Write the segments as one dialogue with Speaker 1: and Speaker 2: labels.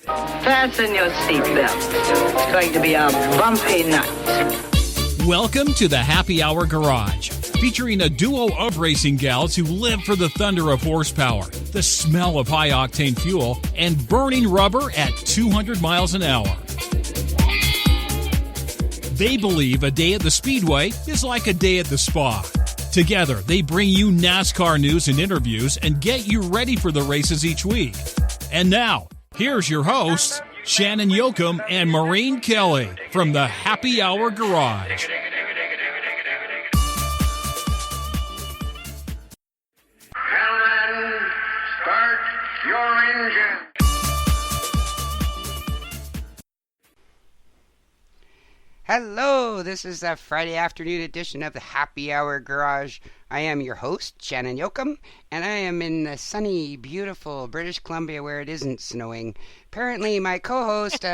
Speaker 1: Fasten your seatbelt. It's going to be a bumpy night.
Speaker 2: Welcome to the Happy Hour Garage, featuring a duo of racing gals who live for the thunder of horsepower, the smell of high-octane fuel, and burning rubber at 200 miles an hour. They believe a day at the Speedway is like a day at the spa. Together, they bring you NASCAR news and interviews and get you ready for the races each week. And now, here's your hosts, Shannon Yoakum and Maureen Kelly from the Happy Hour Garage.
Speaker 3: Gentlemen, start your engine.
Speaker 4: Hello, this is a Friday afternoon edition of the Happy Hour Garage. I am your host, Shannon Yoakum, and I am in the sunny, beautiful British Columbia where it isn't snowing. Apparently, my co-host,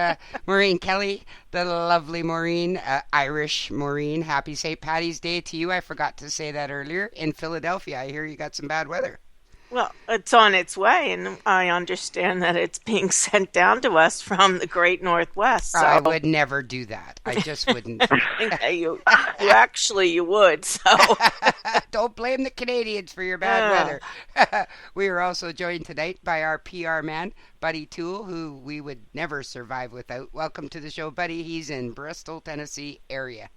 Speaker 4: Maureen Kelly, the lovely Maureen, Irish Maureen, happy St. Paddy's Day to you. I forgot to say that earlier. In Philadelphia, I hear you got some bad weather.
Speaker 5: Well, it's on its way, and I understand that it's being sent down to us from the Great Northwest. So.
Speaker 4: I would never do that. I just wouldn't.
Speaker 5: you would. So
Speaker 4: don't blame the Canadians for your bad weather. We are also joined tonight by our PR man, Buddy Toole, who we would never survive without. Welcome to the show, Buddy. He's in Bristol, Tennessee area.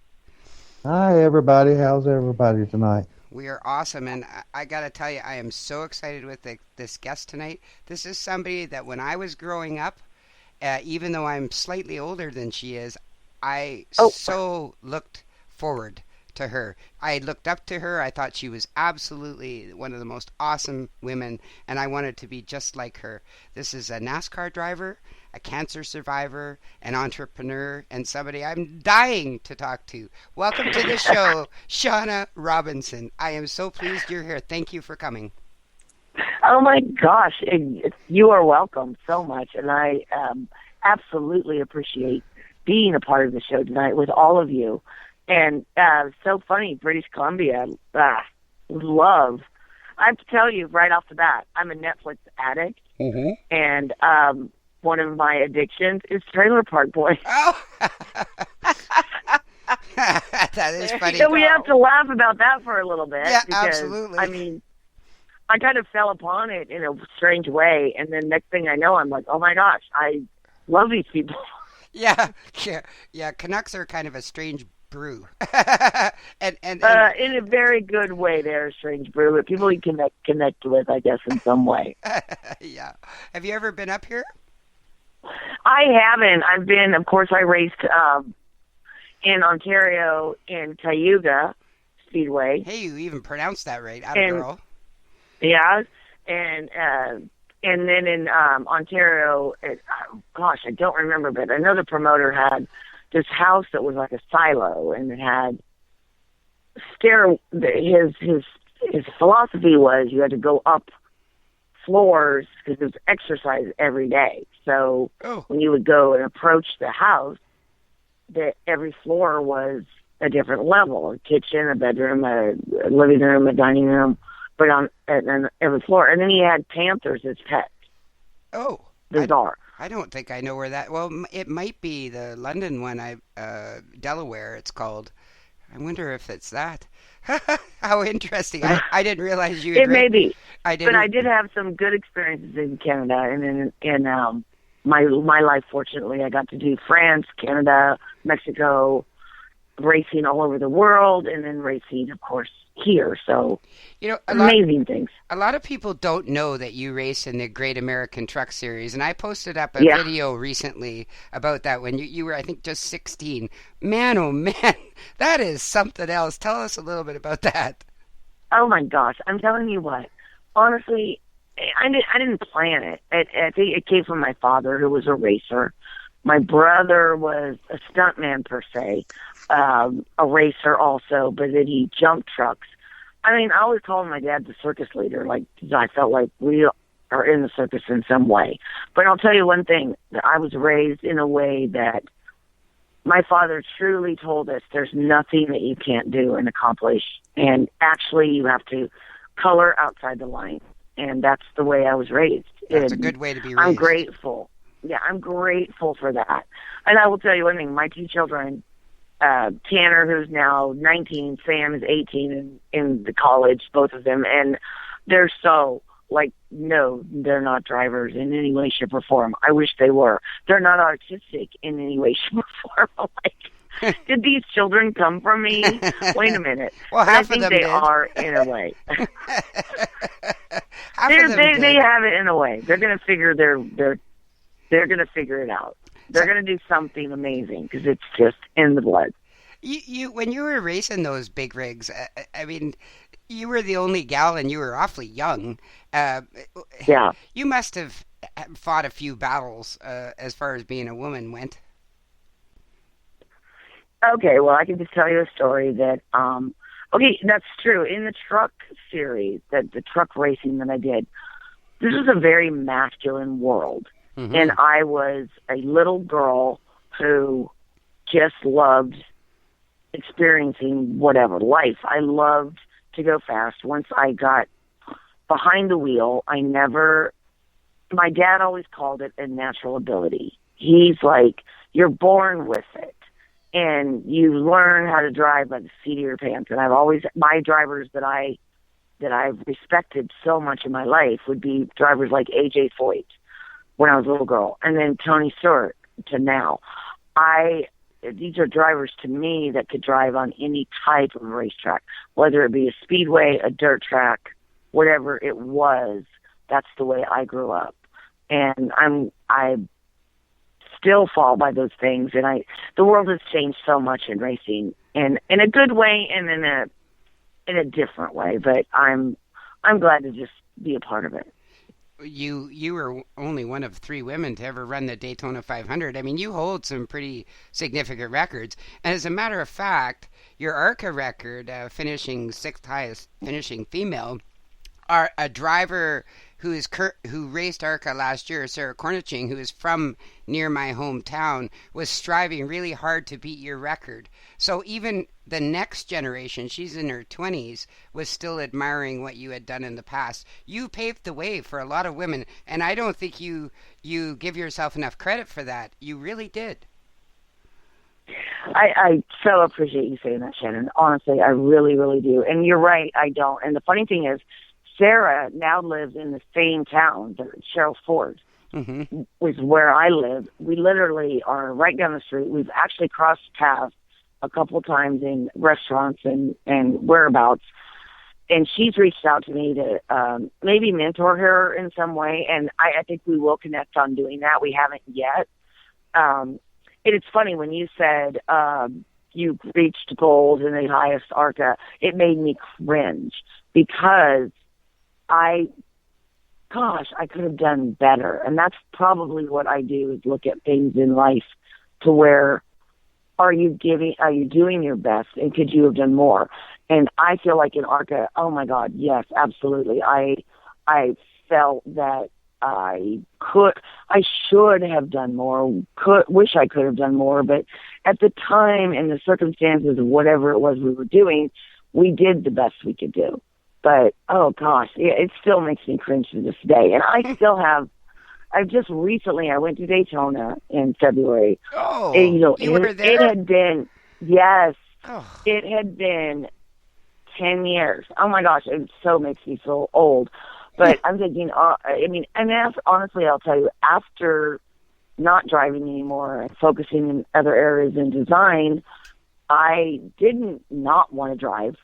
Speaker 6: Hi, everybody. How's everybody tonight?
Speaker 4: We are awesome, and I got to tell you, I am so excited with this guest tonight. This is somebody that when I was growing up, even though I'm slightly older than she is, I so looked forward to her. I looked up to her. I thought she was absolutely one of the most awesome women, and I wanted to be just like her. This is a NASCAR driver, a cancer survivor, an entrepreneur, and somebody I'm dying to talk to. Welcome to the show, Shawna Robinson. I am so pleased you're here. Thank you for coming.
Speaker 7: Oh my gosh, you are welcome so much, and I absolutely appreciate being a part of the show tonight with all of you. And so funny, British Columbia, love. I have to tell you right off the bat, I'm a Netflix addict, and one of my addictions is Trailer Park Boys.
Speaker 4: Oh, that is funny.
Speaker 7: So we have to laugh about that for a little bit.
Speaker 4: Yeah,
Speaker 7: because,
Speaker 4: absolutely.
Speaker 7: I mean, I kind of fell upon it in a strange way, and then next thing I know, I'm like, oh my gosh, I love these people. Yeah.
Speaker 4: Canucks are kind of a strange brew, and
Speaker 7: in a very good way, they're a strange brew, but people you connect with, I guess, in some way.
Speaker 4: Yeah. Have you ever been up here?
Speaker 7: I haven't. I've been, of course, I raced in Ontario in Cayuga Speedway.
Speaker 4: Hey, you even pronounced that right. Atta girl.
Speaker 7: Yeah, and then in Ontario, gosh, I don't remember, but I know the promoter had this house that was like a silo, and it had his philosophy was you had to go up floors because it was exercise every day. So when you would go and approach the house, that every floor was a different level: a kitchen, a bedroom, a living room, a dining room, but on every floor. And then he had panthers as pets. Oh, bizarre.
Speaker 4: I don't think I know where that... Well, it might be the London one, Delaware it's called. I wonder if it's that. How interesting. I didn't realize you...
Speaker 7: It may be.
Speaker 4: But
Speaker 7: I did have some good experiences in Canada. And in my life, fortunately, I got to do France, Canada, Mexico, racing all over the world, and then racing, of course, here. So, amazing things.
Speaker 4: A lot of people don't know that you race in the Great American Truck Series, and I posted up a video recently about that when you were, I think, just 16. Man, oh man, that is something else. Tell us a little bit about that.
Speaker 7: Oh my gosh, I'm telling you what. Honestly, I didn't plan it. I think it came from my father, who was a racer. My brother was a stuntman per se, a racer also, but then he jumped trucks. I mean, I always called my dad the circus leader. Like, I felt like we are in the circus in some way. But I'll tell you one thing. I was raised in a way that my father truly told us there's nothing that you can't do and accomplish. And actually, you have to color outside the line. And that's the way I was raised.
Speaker 4: That's a good way to be raised.
Speaker 7: I'm grateful. I'm grateful for that. And I will tell you one thing, my two children, Tanner, who's now 19, Sam is 18 in the college, both of them, and they're so, like, no, they're not drivers in any way, shape, or form. I wish they were. They're not artistic in any way, shape, or form. I'm like, did these children come from me? Wait a minute.
Speaker 4: Well,
Speaker 7: I
Speaker 4: half
Speaker 7: think
Speaker 4: of them
Speaker 7: they
Speaker 4: did.
Speaker 7: are in a way.
Speaker 4: Half of them did.
Speaker 7: They have it in a way. They're going to figure they're going to figure it out. They're going to do something amazing because it's just in the blood.
Speaker 4: You when you were racing those big rigs, I mean, you were the only gal and you were awfully young.
Speaker 7: Yeah.
Speaker 4: You must have fought a few battles as far as being a woman went.
Speaker 7: Okay, well, I can just tell you a story that, okay, that's true. In the truck series, the truck racing that I did, this was a very masculine world. Mm-hmm. And I was a little girl who just loved experiencing whatever, life. I loved to go fast. Once I got behind the wheel, my dad always called it a natural ability. He's like, you're born with it. And you learn how to drive by the seat of your pants. And my drivers that I've respected so much in my life would be drivers like A.J. Foyt when I was a little girl, and then Tony Stewart to now. These are drivers to me that could drive on any type of racetrack, whether it be a speedway, a dirt track, whatever it was. That's the way I grew up. And I still fall by those things, and the world has changed so much in racing, and in a good way and in a different way. But I'm glad to just be a part of it.
Speaker 4: You were only one of 3 women to ever run the Daytona 500. I mean, you hold some pretty significant records. And as a matter of fact, your ARCA record, finishing 6th highest finishing female, are a driver who raced ARCA last year, Sarah Corniching, who is from near my hometown, was striving really hard to beat your record. So even the next generation, she's in her 20s, was still admiring what you had done in the past. You paved the way for a lot of women, and I don't think you give yourself enough credit for that. You really did.
Speaker 7: I so appreciate you saying that, Shannon. Honestly, I really, really do. And you're right, I don't. And the funny thing is, Sarah now lives in the same town that Cheryl Ford was where I live. We literally are right down the street. We've actually crossed paths a couple times in restaurants and whereabouts. And she's reached out to me to maybe mentor her in some way. And I think we will connect on doing that. We haven't yet. It's funny when you said you reached gold in the highest ARCA, it made me cringe because I could have done better. And that's probably what I do, is look at things in life to where are you doing your best, and could you have done more? And I feel like in ARCA, oh my God, yes, absolutely. I felt that I should have done more, wish I could have done more, but at the time and the circumstances of whatever it was we were doing, we did the best we could do. But, oh gosh, yeah, it still makes me cringe to this day. And I still have, I went to Daytona in February.
Speaker 4: Oh,
Speaker 7: and,
Speaker 4: you were there?
Speaker 7: It had been, yes,
Speaker 4: Oh.
Speaker 7: It had been 10 years. Oh my gosh, it so makes me feel old. But I'm thinking, honestly, I'll tell you, after not driving anymore and focusing in other areas in design, I didn't not want to drive.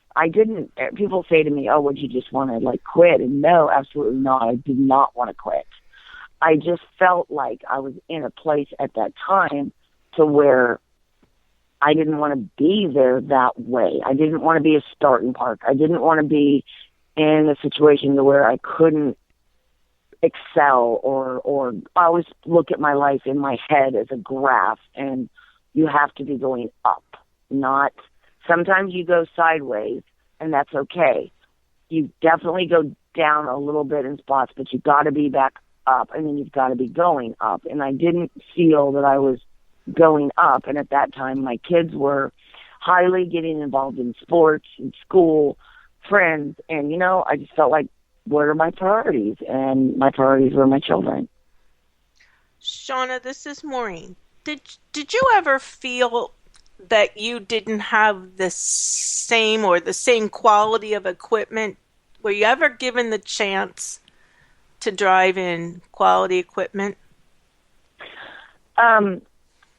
Speaker 7: People say to me, oh, would you just want to quit? And no, absolutely not. I did not want to quit. I just felt like I was in a place at that time to where I didn't want to be there that way. I didn't want to be a starting park. I didn't want to be in a situation where I couldn't excel or I always look at my life in my head as a graph, and you have to be going up, not sometimes you go sideways, and that's okay. You definitely go down a little bit in spots, but you've got to be back up, and then you've got to be going up. And I didn't feel that I was going up. And at that time, my kids were highly getting involved in sports and school, friends. And, I just felt like, what are my priorities? And my priorities were my children.
Speaker 5: Shawna, this is Maureen. Did you ever feel that you didn't have the same quality of equipment? Were you ever given the chance to drive in quality equipment?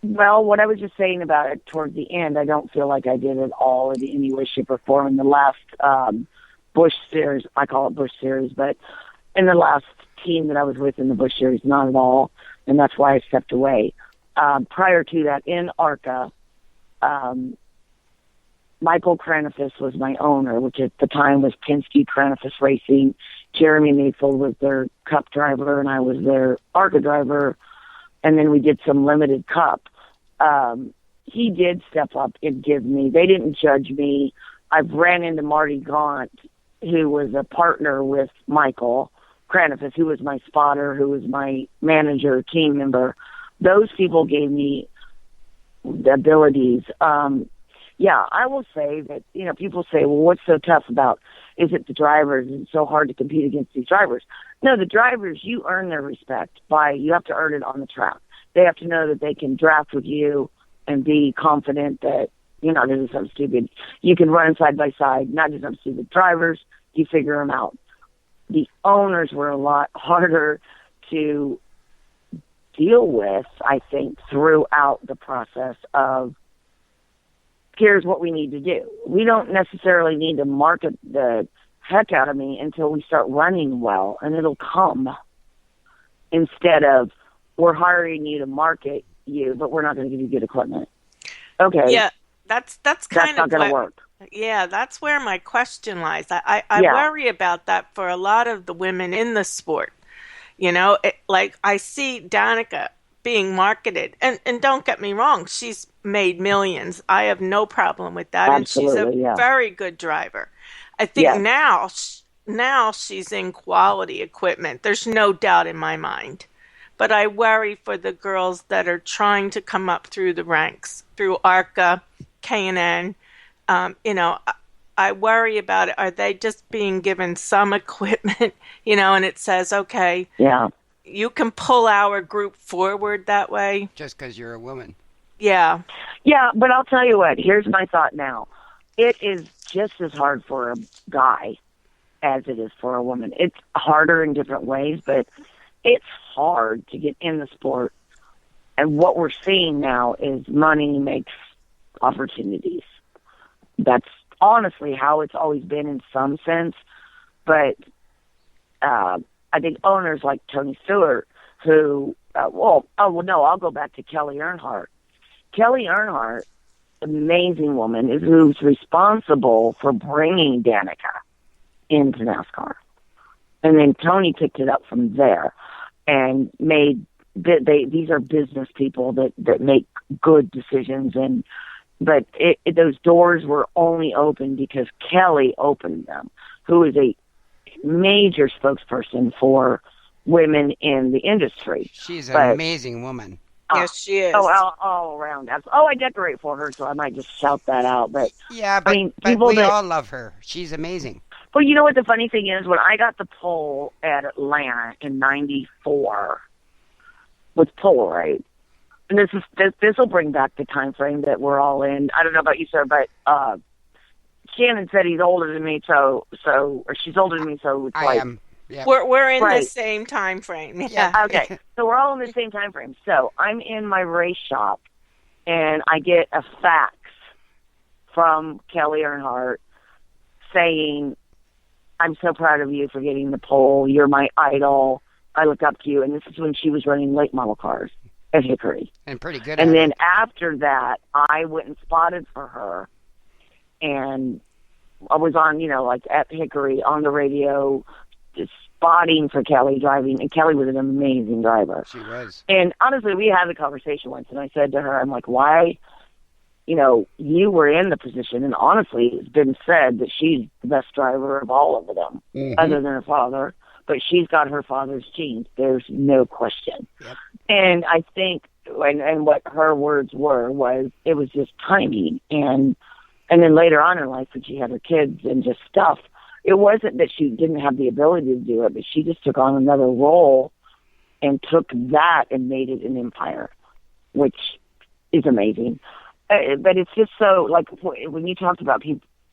Speaker 7: Well, what I was just saying about it towards the end, I don't feel like I did it all in any way, shape, or form. In the last Busch Series, I call it Busch Series, but in the last team that I was with in the Busch Series, not at all, and that's why I stepped away. Prior to that, in ARCA, Michael Kranifus was my owner, which at the time was Penske Kranifus Racing. Jeremy Mayfield was their Cup driver, and I was their ARCA driver. And then we did some limited Cup. He did step up and give me. They didn't judge me. I've ran into Marty Gaunt, who was a partner with Michael Kranifus, who was my spotter, who was my manager, team member. Those people gave me the abilities. Yeah, I will say that, people say, well, what's so tough about, is it the drivers? It's so hard to compete against these drivers. No, the drivers, you earn their respect you have to earn it on the track. They have to know that they can draft with you and be confident that you're not going to do something stupid. You can run side by side, not do something stupid. Drivers, you figure them out. The owners were a lot harder to deal with, I think, throughout the process of, here's what we need to do. We don't necessarily need to market the heck out of me until we start running well, and it'll come. Instead of, we're hiring you to market you, but we're not going to give you good equipment. Okay.
Speaker 5: Yeah, that's kind
Speaker 7: not going to work.
Speaker 5: Yeah, that's where my question lies. I worry about that for a lot of the women in the sport. Like I see Danica being marketed, and don't get me wrong, she's made millions. I have no problem with that.
Speaker 7: Absolutely,
Speaker 5: and she's a very good driver. I think now she's in quality equipment. There's no doubt in my mind. But I worry for the girls that are trying to come up through the ranks, through ARCA, K&N. I worry about it. Are they just being given some equipment, and it says, okay, you can pull our group forward that way?
Speaker 4: Just because you're a woman.
Speaker 5: Yeah.
Speaker 7: Yeah, but I'll tell you what. Here's my thought now. It is just as hard for a guy as it is for a woman. It's harder in different ways, but it's hard to get in the sport. And what we're seeing now is money makes opportunities. That's honestly how it's always been in some sense. But I think owners like Tony Stewart, who, I'll go back to Kelly Earnhardt. Kelly Earnhardt, amazing woman, is who's responsible for bringing Danica into NASCAR. And then Tony picked it up from there and made, these are business people that make good decisions. But those doors were only open because Kelly opened them, who is a major spokesperson for women in the industry.
Speaker 4: She's an amazing woman.
Speaker 5: Yes, she is.
Speaker 7: All around. I decorate for her, so I might just shout that out. But
Speaker 4: yeah, but,
Speaker 7: I mean,
Speaker 4: but we all love her. She's amazing.
Speaker 7: Well, you know what the funny thing is? When I got the pole at Atlanta in '94 with Polaroid, and this will bring back the time frame that we're all in. I don't know about you, sir, but Shannon said he's older than me, or she's older than me, so it's
Speaker 4: I am. Yep.
Speaker 5: We're in the same time frame. Yeah.
Speaker 7: Okay. So we're all in the same time frame. So I'm in my race shop, and I get a fax from Kelly Earnhardt saying, "I'm so proud of you for getting the pole. You're my idol. I look up to you." And this is when she was running late model cars at Hickory.
Speaker 4: And pretty good.
Speaker 7: And then after that, I went and spotted for her, and I was on, at Hickory on the radio, just spotting for Kelly driving, and Kelly was an amazing driver.
Speaker 4: She was.
Speaker 7: And honestly, we had a conversation once, and I said to her, I'm like, why, you were in the position, and honestly, it's been said that she's the best driver of all of them, other than her father, but she's got her father's genes. There's no question. Yep. And I think, and what her words was, it was just timing, and then later on in life, when she had her kids and just stuff, it wasn't that she didn't have the ability to do it, but she just took on another role and took that and made it an empire, which is amazing. But it's just so, like, when you talked about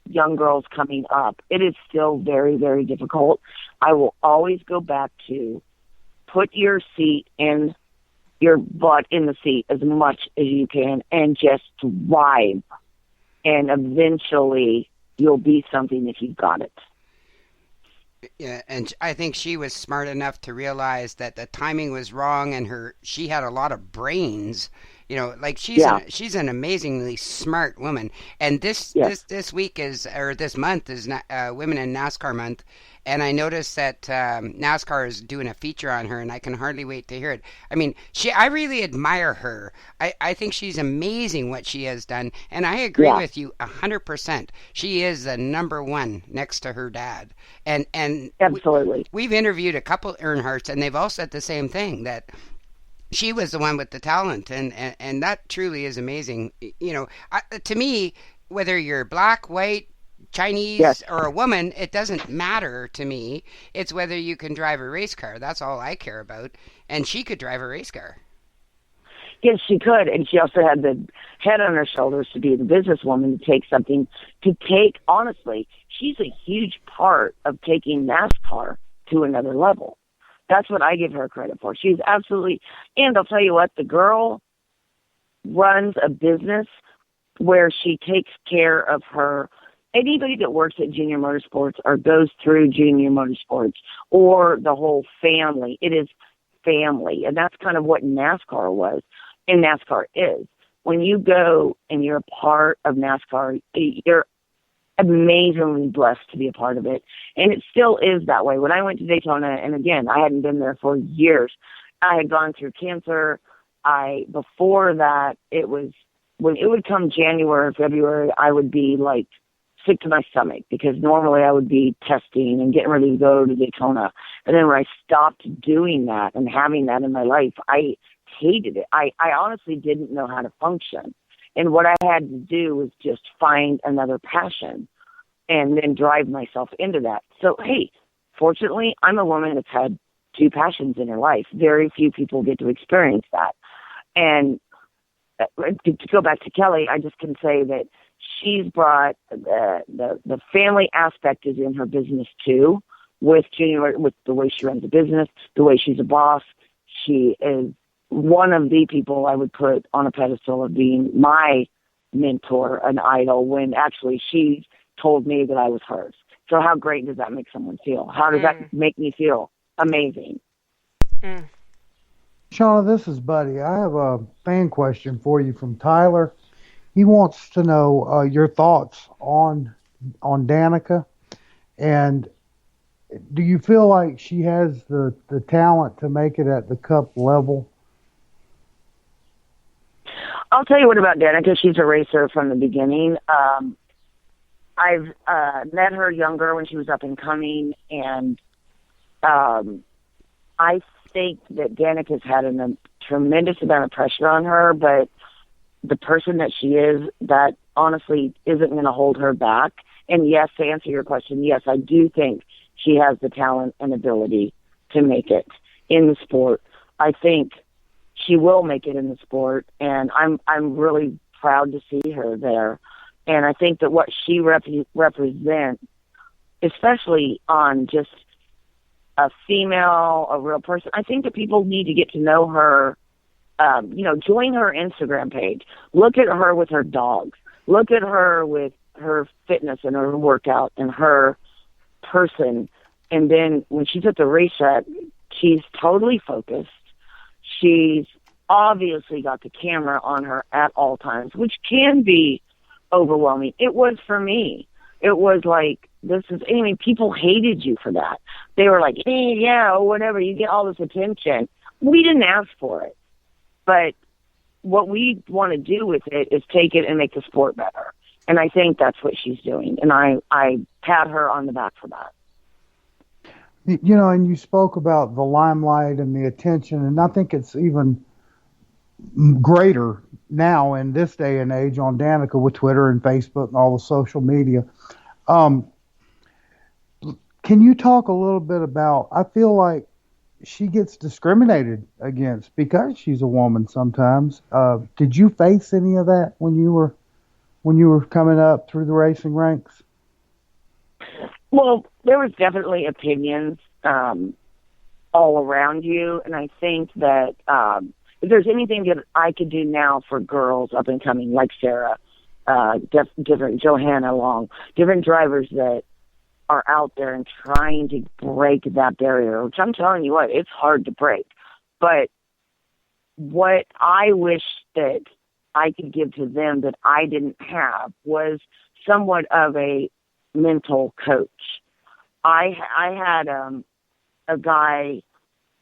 Speaker 7: young girls coming up, it is still very, very difficult. I will always go back to put your butt in the seat as much as you can and just drive. And eventually you'll be something if you've got it.
Speaker 4: Yeah, and I think she was smart enough to realize that the timing was wrong, and she had a lot of brains. Like she's an amazingly smart woman. And this week this month is Women in NASCAR Month, and I noticed that NASCAR is doing a feature on her, and I can hardly wait to hear it. I mean, I really admire her. I think she's amazing what she has done, and I agree with you 100%. She is the number one next to her dad, and
Speaker 7: absolutely.
Speaker 4: We've interviewed a couple Earnhardts, and they've all said the same thing, that she was the one with the talent, and that truly is amazing. To me, whether you're black, white, Chinese, or a woman, it doesn't matter to me. It's whether you can drive a race car. That's all I care about. And she could drive a race car.
Speaker 7: Yes, she could. And she also had the head on her shoulders to be the businesswoman, honestly, she's a huge part of taking NASCAR to another level. That's what I give her credit for. She's absolutely, and I'll tell you what, the girl runs a business where she takes care of anybody that works at Junior Motorsports or goes through Junior Motorsports or the whole family. It is family. And that's kind of what NASCAR was and NASCAR is. When you go and you're a part of NASCAR, you're amazingly blessed to be a part of it. And it still is that way. When I went to Daytona, and again, I hadn't been there for years. I had gone through cancer. Before that, it was, when it would come January or February, I would be like sick to my stomach, because normally I would be testing and getting ready to go to Daytona. And then when I stopped doing that and having that in my life, I hated it. I honestly didn't know how to function. And what I had to do was just find another passion and then drive myself into that. So, hey, fortunately, I'm a woman that's had two passions in her life. Very few people get to experience that. And to go back to Kelly, I just can say that she's brought the family aspect is in her business too, with the way she runs the business, the way she's a boss. She is one of the people I would put on a pedestal of being my mentor, an idol, when actually she told me that I was hers. So how great does that make someone feel? How does that make me feel? Amazing.
Speaker 6: Shawna, this is Buddy. I have a fan question for you from Tyler. He wants to know your thoughts on Danica, and do you feel like she has the talent to make it at the Cup level?
Speaker 7: I'll tell you what about Danica. She's a racer from the beginning. I've met her younger when she was up and coming, and I think that Danica's had a tremendous amount of pressure on her, but the person that she is, that honestly isn't going to hold her back. And yes, to answer your question, yes, I do think she has the talent and ability to make it in the sport. I think she will make it in the sport, and I'm really proud to see her there. And I think that what she represents, especially on just a female, a real person, I think that people need to get to know her. Join her Instagram page. Look at her with her dogs. Look at her with her fitness and her workout and her person. And then when she's at the racetrack, she's totally focused. She's obviously got the camera on her at all times, which can be overwhelming. It was for me. It was like, people hated you for that. They were like, hey, yeah, whatever, you get all this attention. We didn't ask for it. But what we want to do with it is take it and make the sport better. And I think that's what she's doing. And I pat her on the back for that.
Speaker 6: And you spoke about the limelight and the attention, and I think it's even greater now in this day and age on Danica with Twitter and Facebook and all the social media. Can you talk a little bit about, I feel like she gets discriminated against because she's a woman sometimes. Did you face any of that when you were coming up through the racing ranks?
Speaker 7: Well, there was definitely opinions all around you, and I think that if there's anything that I could do now for girls up and coming, like Sarah, different Johanna Long, different drivers that are out there and trying to break that barrier, which I'm telling you what, it's hard to break. But what I wish that I could give to them that I didn't have was somewhat of a mental coach. I had a guy,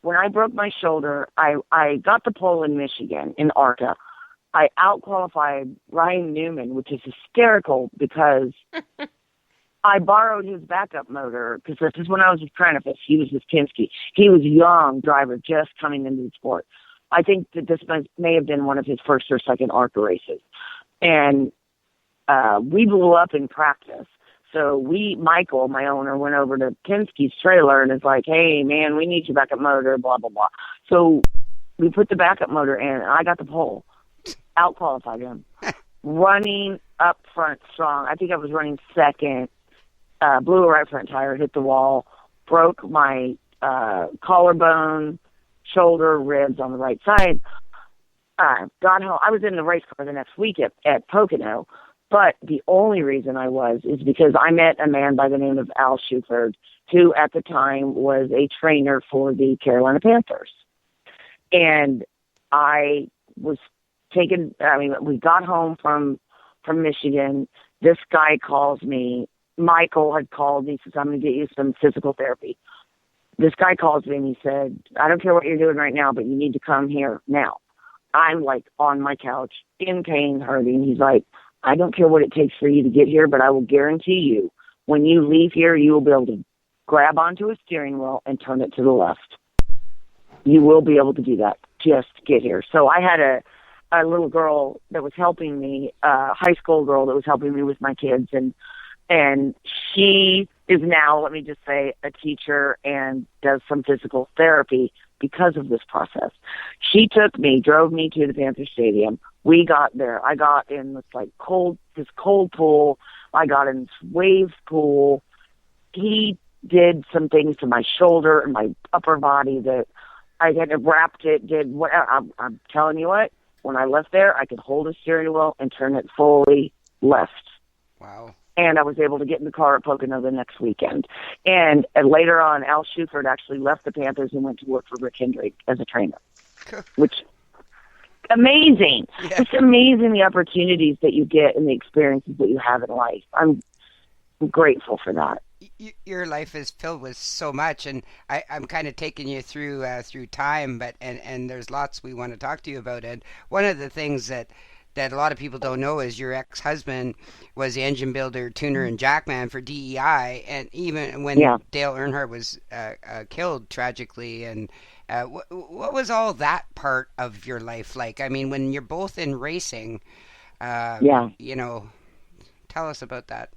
Speaker 7: when I broke my shoulder, I got the pole in Michigan, in ARCA. I outqualified Ryan Newman, which is hysterical because I borrowed his backup motor because this is when I was with Kranifus. He was with Penske. He was a young driver just coming into the sport. I think that this may have been one of his first or second ARCA races. And we blew up in practice. So Michael, my owner, went over to Penske's trailer and is like, hey, man, we need your backup motor, blah, blah, blah. So we put the backup motor in, and I got the pole. Outqualified him. Running up front strong. I think I was running second. Blew a right front tire, hit the wall, broke my collarbone, shoulder, ribs on the right side. Got home. I was in the race car the next week at Pocono, but the only reason I was is because I met a man by the name of Al Shuford, who at the time was a trainer for the Carolina Panthers. And I was we got home from Michigan. This guy calls me. Michael had called me, says, I'm going to get you some physical therapy. This guy calls me and he said, I don't care what you're doing right now, but you need to come here now. I'm like on my couch, in pain, hurting. He's like, I don't care what it takes for you to get here, but I will guarantee you, when you leave here, you will be able to grab onto a steering wheel and turn it to the left. You will be able to do that. Just get here. So I had a little girl that was helping me, a high school girl that was helping me with my kids, and she is now, let me just say, a teacher and does some physical therapy because of this process. She took me, drove me to the Panther Stadium. We got there. I got in this cold pool. I got in this wave pool. He did some things to my shoulder and my upper body that I had wrapped it, did whatever. I'm telling you what, when I left there, I could hold a steering wheel and turn it fully left.
Speaker 4: Wow.
Speaker 7: And I was able to get in the car at Pocono the next weekend. And later on, Al Shuford actually left the Panthers and went to work for Rick Hendrick as a trainer, which amazing. Yeah. It's amazing the opportunities that you get and the experiences that you have in life. I'm grateful for that.
Speaker 4: Your life is filled with so much, and I'm kind of taking you through time, but and there's lots we want to talk to you about. And one of the things that a lot of people don't know is your ex-husband was the engine builder, tuner, and jackman for DEI, and even when Dale Earnhardt was killed tragically, and what was all that part of your life like? I mean, when you're both in racing, you know, tell us about that.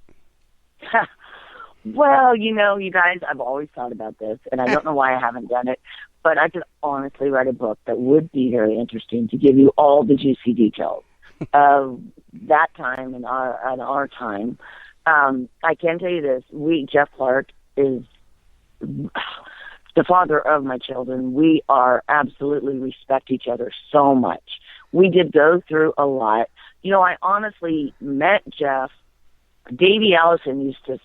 Speaker 7: Well, you guys, I've always thought about this, and I don't know why I haven't done it, but I could honestly write a book that would be very interesting to give you all the juicy details of that time and our time. I can tell you this. Jeff Clark is the father of my children. We are absolutely respect each other so much. We did go through a lot. I honestly met Jeff. Davey Allison used to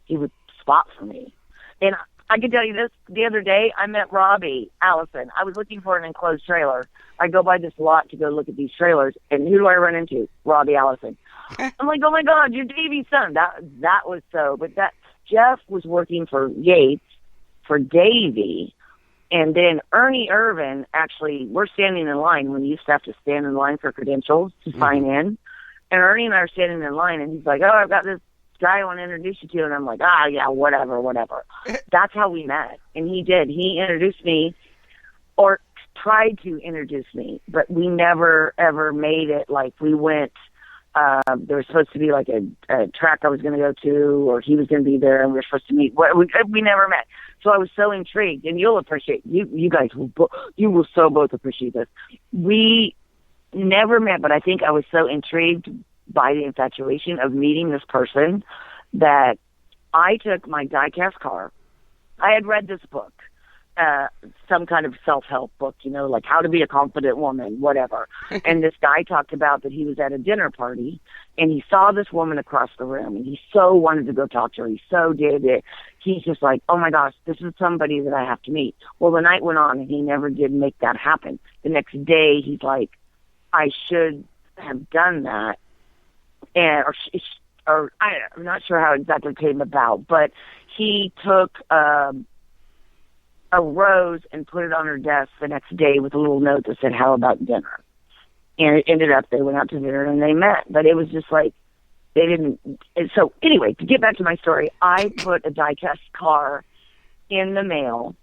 Speaker 7: he would spot for me. And I can tell you this, the other day I met Robbie Allison. I was looking for an enclosed trailer. I go by this lot to go look at these trailers, and who do I run into? Robbie Allison. I'm like, oh my God, you're Davey's son. That was so. But Jeff was working for Yates, for Davey, and then Ernie Irvin, actually, we're standing in line when you used to have to stand in line for credentials to sign in. And Ernie and I are standing in line, and he's like, oh, I've got this guy I want to introduce you to. And I'm like, yeah, whatever. That's how we met. And he did. He introduced me, or tried to introduce me, but we never, ever made it. Like, we went There was supposed to be like a track I was going to go to, or he was going to be there, and we were supposed to meet. We never met. So I was so intrigued, and you'll appreciate, you guys you will so both appreciate this. We never met, but I think I was so intrigued by the infatuation of meeting this person that I took my die-cast car. I had read this book, some kind of self-help book, like How to Be a Confident Woman, whatever. And this guy talked about that he was at a dinner party, and he saw this woman across the room, and he so wanted to go talk to her. He so did it. He's just like, oh, my gosh, this is somebody that I have to meet. Well, the night went on, and he never did make that happen. The next day, he's like, I should have done that. Or I'm not sure how exactly it came about, but he took a rose and put it on her desk the next day with a little note that said, how about dinner? And it ended up they went out to dinner and they met. But it was just like, they didn't. And so anyway, to get back to my story, I put a die-cast car in the mail.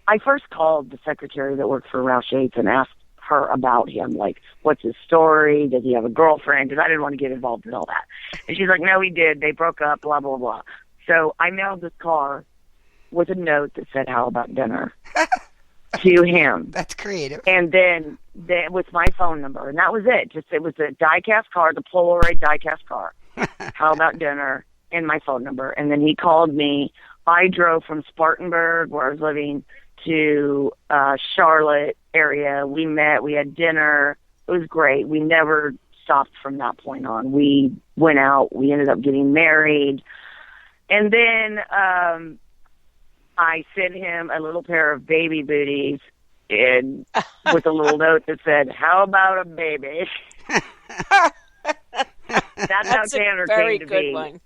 Speaker 7: I first called the secretary that worked for Roush Yates and asked her about him, like, what's his story? Does he have a girlfriend? Because I didn't want to get involved in all that. And she's like, no, he did. They broke up, blah, blah, blah. So I mailed this car with a note that said, how about dinner? To him.
Speaker 4: That's creative.
Speaker 7: And then with my phone number. And that was it. It was a die-cast car, the Polaroid die-cast car. How about dinner? And my phone number. And then he called me. I drove from Spartanburg, where I was living, to Charlotte area. We met. We had dinner. It was great. We never stopped from that point on. We went out. We ended up getting married. And then I sent him a little pair of baby booties and with a little note that said, how about a baby? That's how Tanner came to be. Very good one.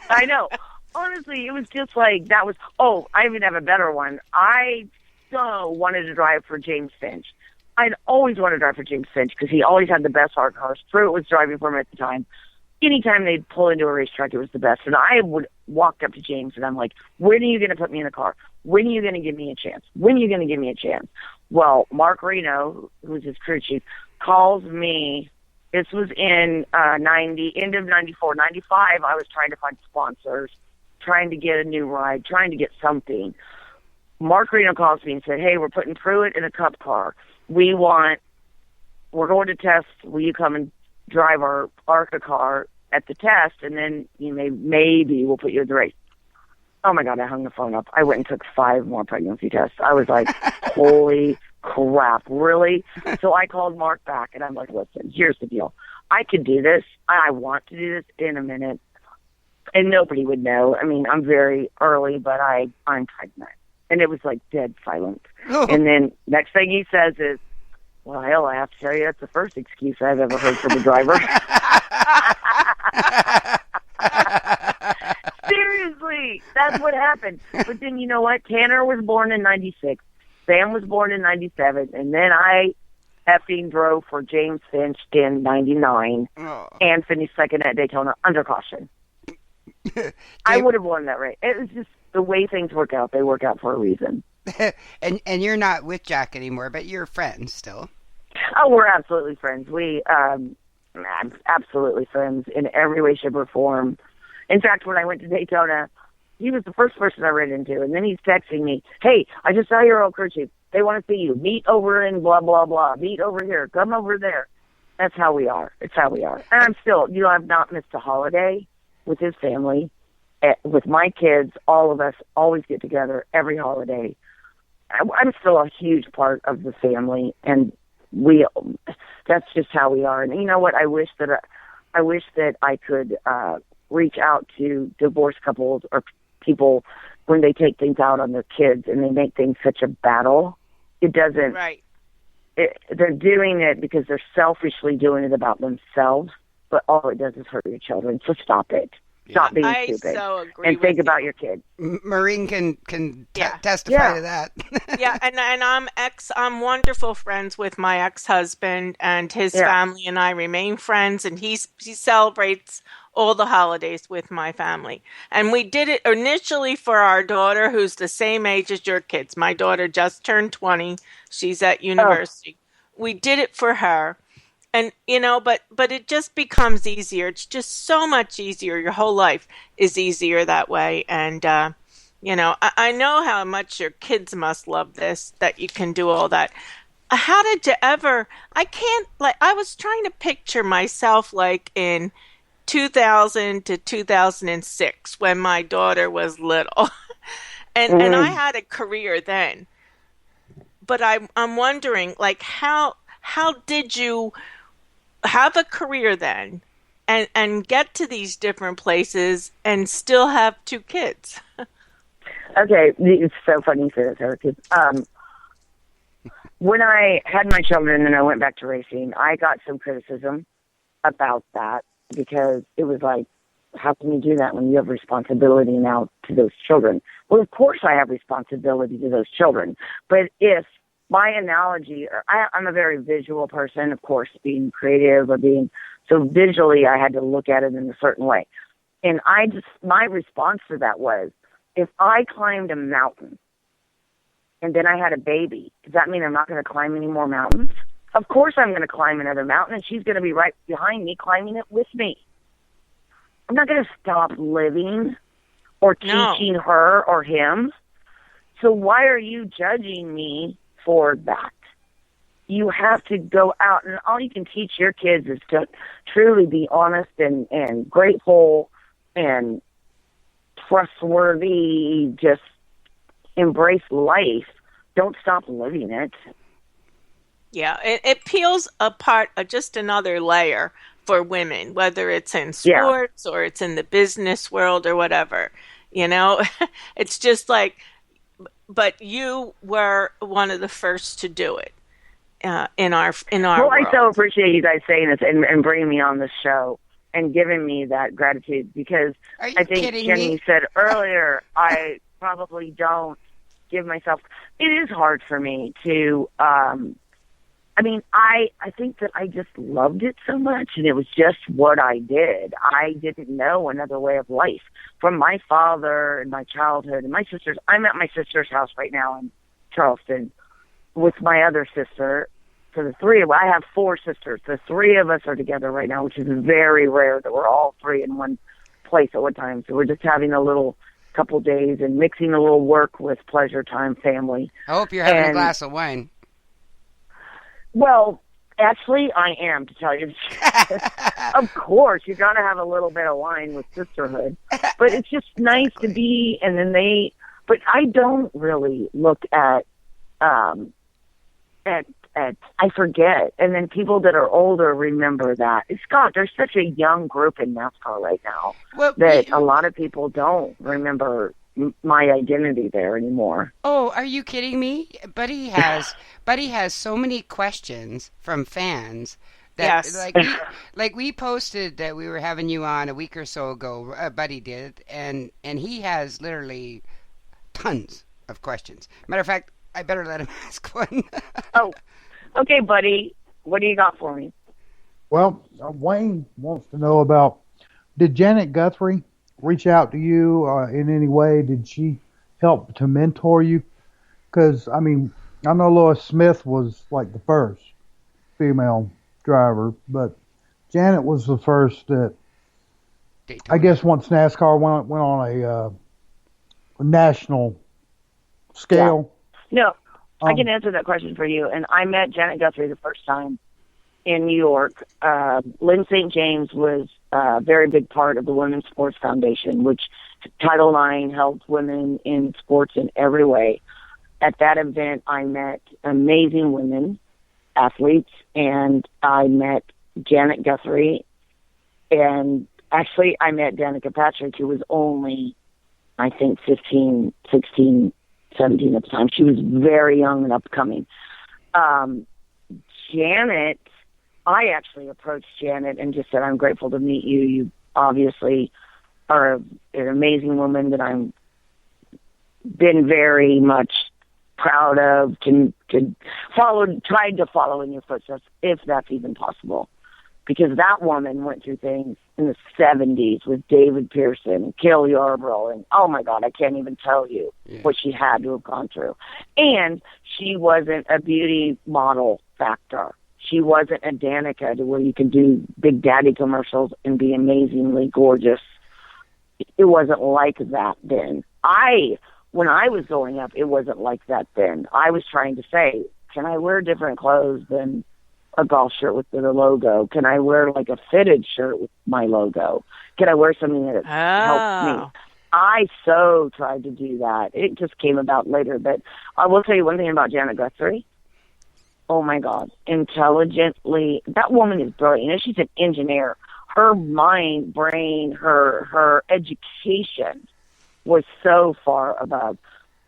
Speaker 7: I know. Honestly, it was just like, that was, I even have a better one. I so wanted to drive for James Finch. I'd always wanted to drive for James Finch because he always had the best hard cars. Pruitt was driving for him at the time. Anytime they'd pull into a racetrack, it was the best. And I would walk up to James and I'm like, when are you going to put me in a car? When are you going to give me a chance? When are you going to give me a chance? Well, Mark Reno, who was his crew chief, calls me. This was in end of 94. 95, I was trying to find sponsors, trying to get a new ride, trying to get something. Mark Reno calls me and said, hey, we're putting Pruitt in a cup car. We're going to test. Will you come and drive our ARCA car at the test, and then maybe we'll put you in the race. Oh, my God, I hung the phone up. I went and took 5 more pregnancy tests. I was like, holy crap, really? So I called Mark back, and I'm like, listen, here's the deal. I could do this. I want to do this in a minute, and nobody would know. I mean, I'm very early, but I'm pregnant. And it was like dead silence. Oh. And then next thing he says is, well, hell, I have to tell you, that's the first excuse I've ever heard from a driver. Seriously, that's what happened. But then you know what? Tanner was born in 96. Sam was born in 97. And then I effing drove for James Finch in 99 and finished second at Daytona under caution. I would have won that race. It was just the way things work out. They work out for a reason.
Speaker 4: and you're not with Jack anymore, but you're friends still.
Speaker 7: Oh, we're absolutely friends. We absolutely friends in every way, shape, or form. In fact, when I went to Daytona, he was the first person I ran into, and then he's texting me, hey, I just saw your old crew chief. They want to see you. Meet over in blah, blah, blah. Meet over here. Come over there. That's how we are. It's how we are. And I'm still, I've not missed a holiday with his family. With my kids, all of us always get together every holiday. I'm still a huge part of the family, and that's just how we are. And you know what? I wish that I could reach out to divorced couples or people when they take things out on their kids and they make things such a battle. It doesn't. Right. They're doing it because they're selfishly doing it about themselves, but all it does is hurt your children. So stop it. Stop being stupid. So agree and think about your kids.
Speaker 4: Maureen can testify to that.
Speaker 5: Yeah, and I'm wonderful friends with my ex-husband, and his family and I remain friends, and he celebrates all the holidays with my family. And we did it initially for our daughter, who's the same age as your kids. My daughter just turned 20. She's at university. We did it for her. And but it just becomes easier. It's just so much easier. Your whole life is easier that way. And I know how much your kids must love this, that you can do all that. How did you ever? I can't, I was trying to picture myself like in 2000 to 2006 when my daughter was little. And I had a career then. But I'm wondering, like, how did you have a career then and get to these different places and still have two kids?
Speaker 7: Okay, it's so funny you say this, Eric. When I had my children and I went back to racing, I got some criticism about that because it was like, how can you do that when you have responsibility now to those children? Well, of course I have responsibility to those children. But if my analogy, I'm a very visual person, of course, being creative so visually I had to look at it in a certain way. And my response to that was, if I climbed a mountain and then I had a baby, does that mean I'm not going to climb any more mountains? Of course I'm going to climb another mountain, and she's going to be right behind me climbing it with me. I'm not going to stop living or teaching her or him. So why are you judging me for that? You have to go out, and all you can teach your kids is to truly be honest and grateful and trustworthy. Just embrace life. Don't stop living it.
Speaker 5: Yeah, it peels apart just another layer for women, whether it's in sports or it's in the business world or whatever. It's just like, but you were one of the first to do it in our
Speaker 7: Well,
Speaker 5: world.
Speaker 7: I so appreciate you guys saying this and bringing me on this show and giving me that gratitude, because I think Jenny said earlier, I probably don't give myself. It is hard for me to. I think that I just loved it so much, and it was just what I did. I didn't know another way of life from my father and my childhood and my sisters. I'm at my sister's house right now in Charleston with my other sister. So I have 4 sisters. The 3 of us are together right now, which is very rare that we're all 3 in one place at one time. So we're just having a little couple days and mixing a little work with pleasure time, family.
Speaker 4: I hope you're having a glass of wine.
Speaker 7: Well, actually, I am, to tell you the truth. Of course, you're going to have a little bit of wine with sisterhood. But it's just nice to be, but I don't really look at I forget. And then people that are older remember that. Scott, there's such a young group in NASCAR right now that a lot of people don't remember my identity there anymore.
Speaker 4: Oh, are you kidding me? Buddy has so many questions from fans that we posted that we were having you on a week or so ago. Buddy did, and he has literally tons of questions. Matter of fact, I better let him ask one.
Speaker 7: Oh, okay, Buddy. What do you got for me?
Speaker 6: Well, Wayne wants to know about, did Janet Guthrie reach out to you in any way? Did she help to mentor you? Because, I know Lois Smith was like the first female driver, but Janet was the first that, I guess once NASCAR went on a national scale.
Speaker 7: Yeah. No, I can answer that question for you. And I met Janet Guthrie the first time in New York. Lynn St. James was a very big part of the Women's Sports Foundation, which Title IX helped women in sports in every way. At that event, I met amazing women, athletes, and I met Janet Guthrie. And actually, I met Danica Patrick, who was only, I think, 15, 16, 17 at the time. She was very young and upcoming. Janet, I actually approached Janet and just said, I'm grateful to meet you. You obviously are an amazing woman that I'm been very much proud of, tried to follow in your footsteps, if that's even possible. Because that woman went through things in the 70s with David Pearson and Cale Yarborough, and oh my God, I can't even tell you what she had to have gone through. And she wasn't a beauty model factor She wasn't a Danica to where you could do Big Daddy commercials and be amazingly gorgeous. It wasn't like that then. When I was growing up, it wasn't like that then. I was trying to say, can I wear different clothes than a golf shirt with the logo? Can I wear like a fitted shirt with my logo? Can I wear something that helps me? I so tried to do that. It just came about later. But I will tell you one thing about Janet Guthrie. Oh my God, intelligently, that woman is brilliant. You know, she's an engineer. Her mind, brain, her education was so far above.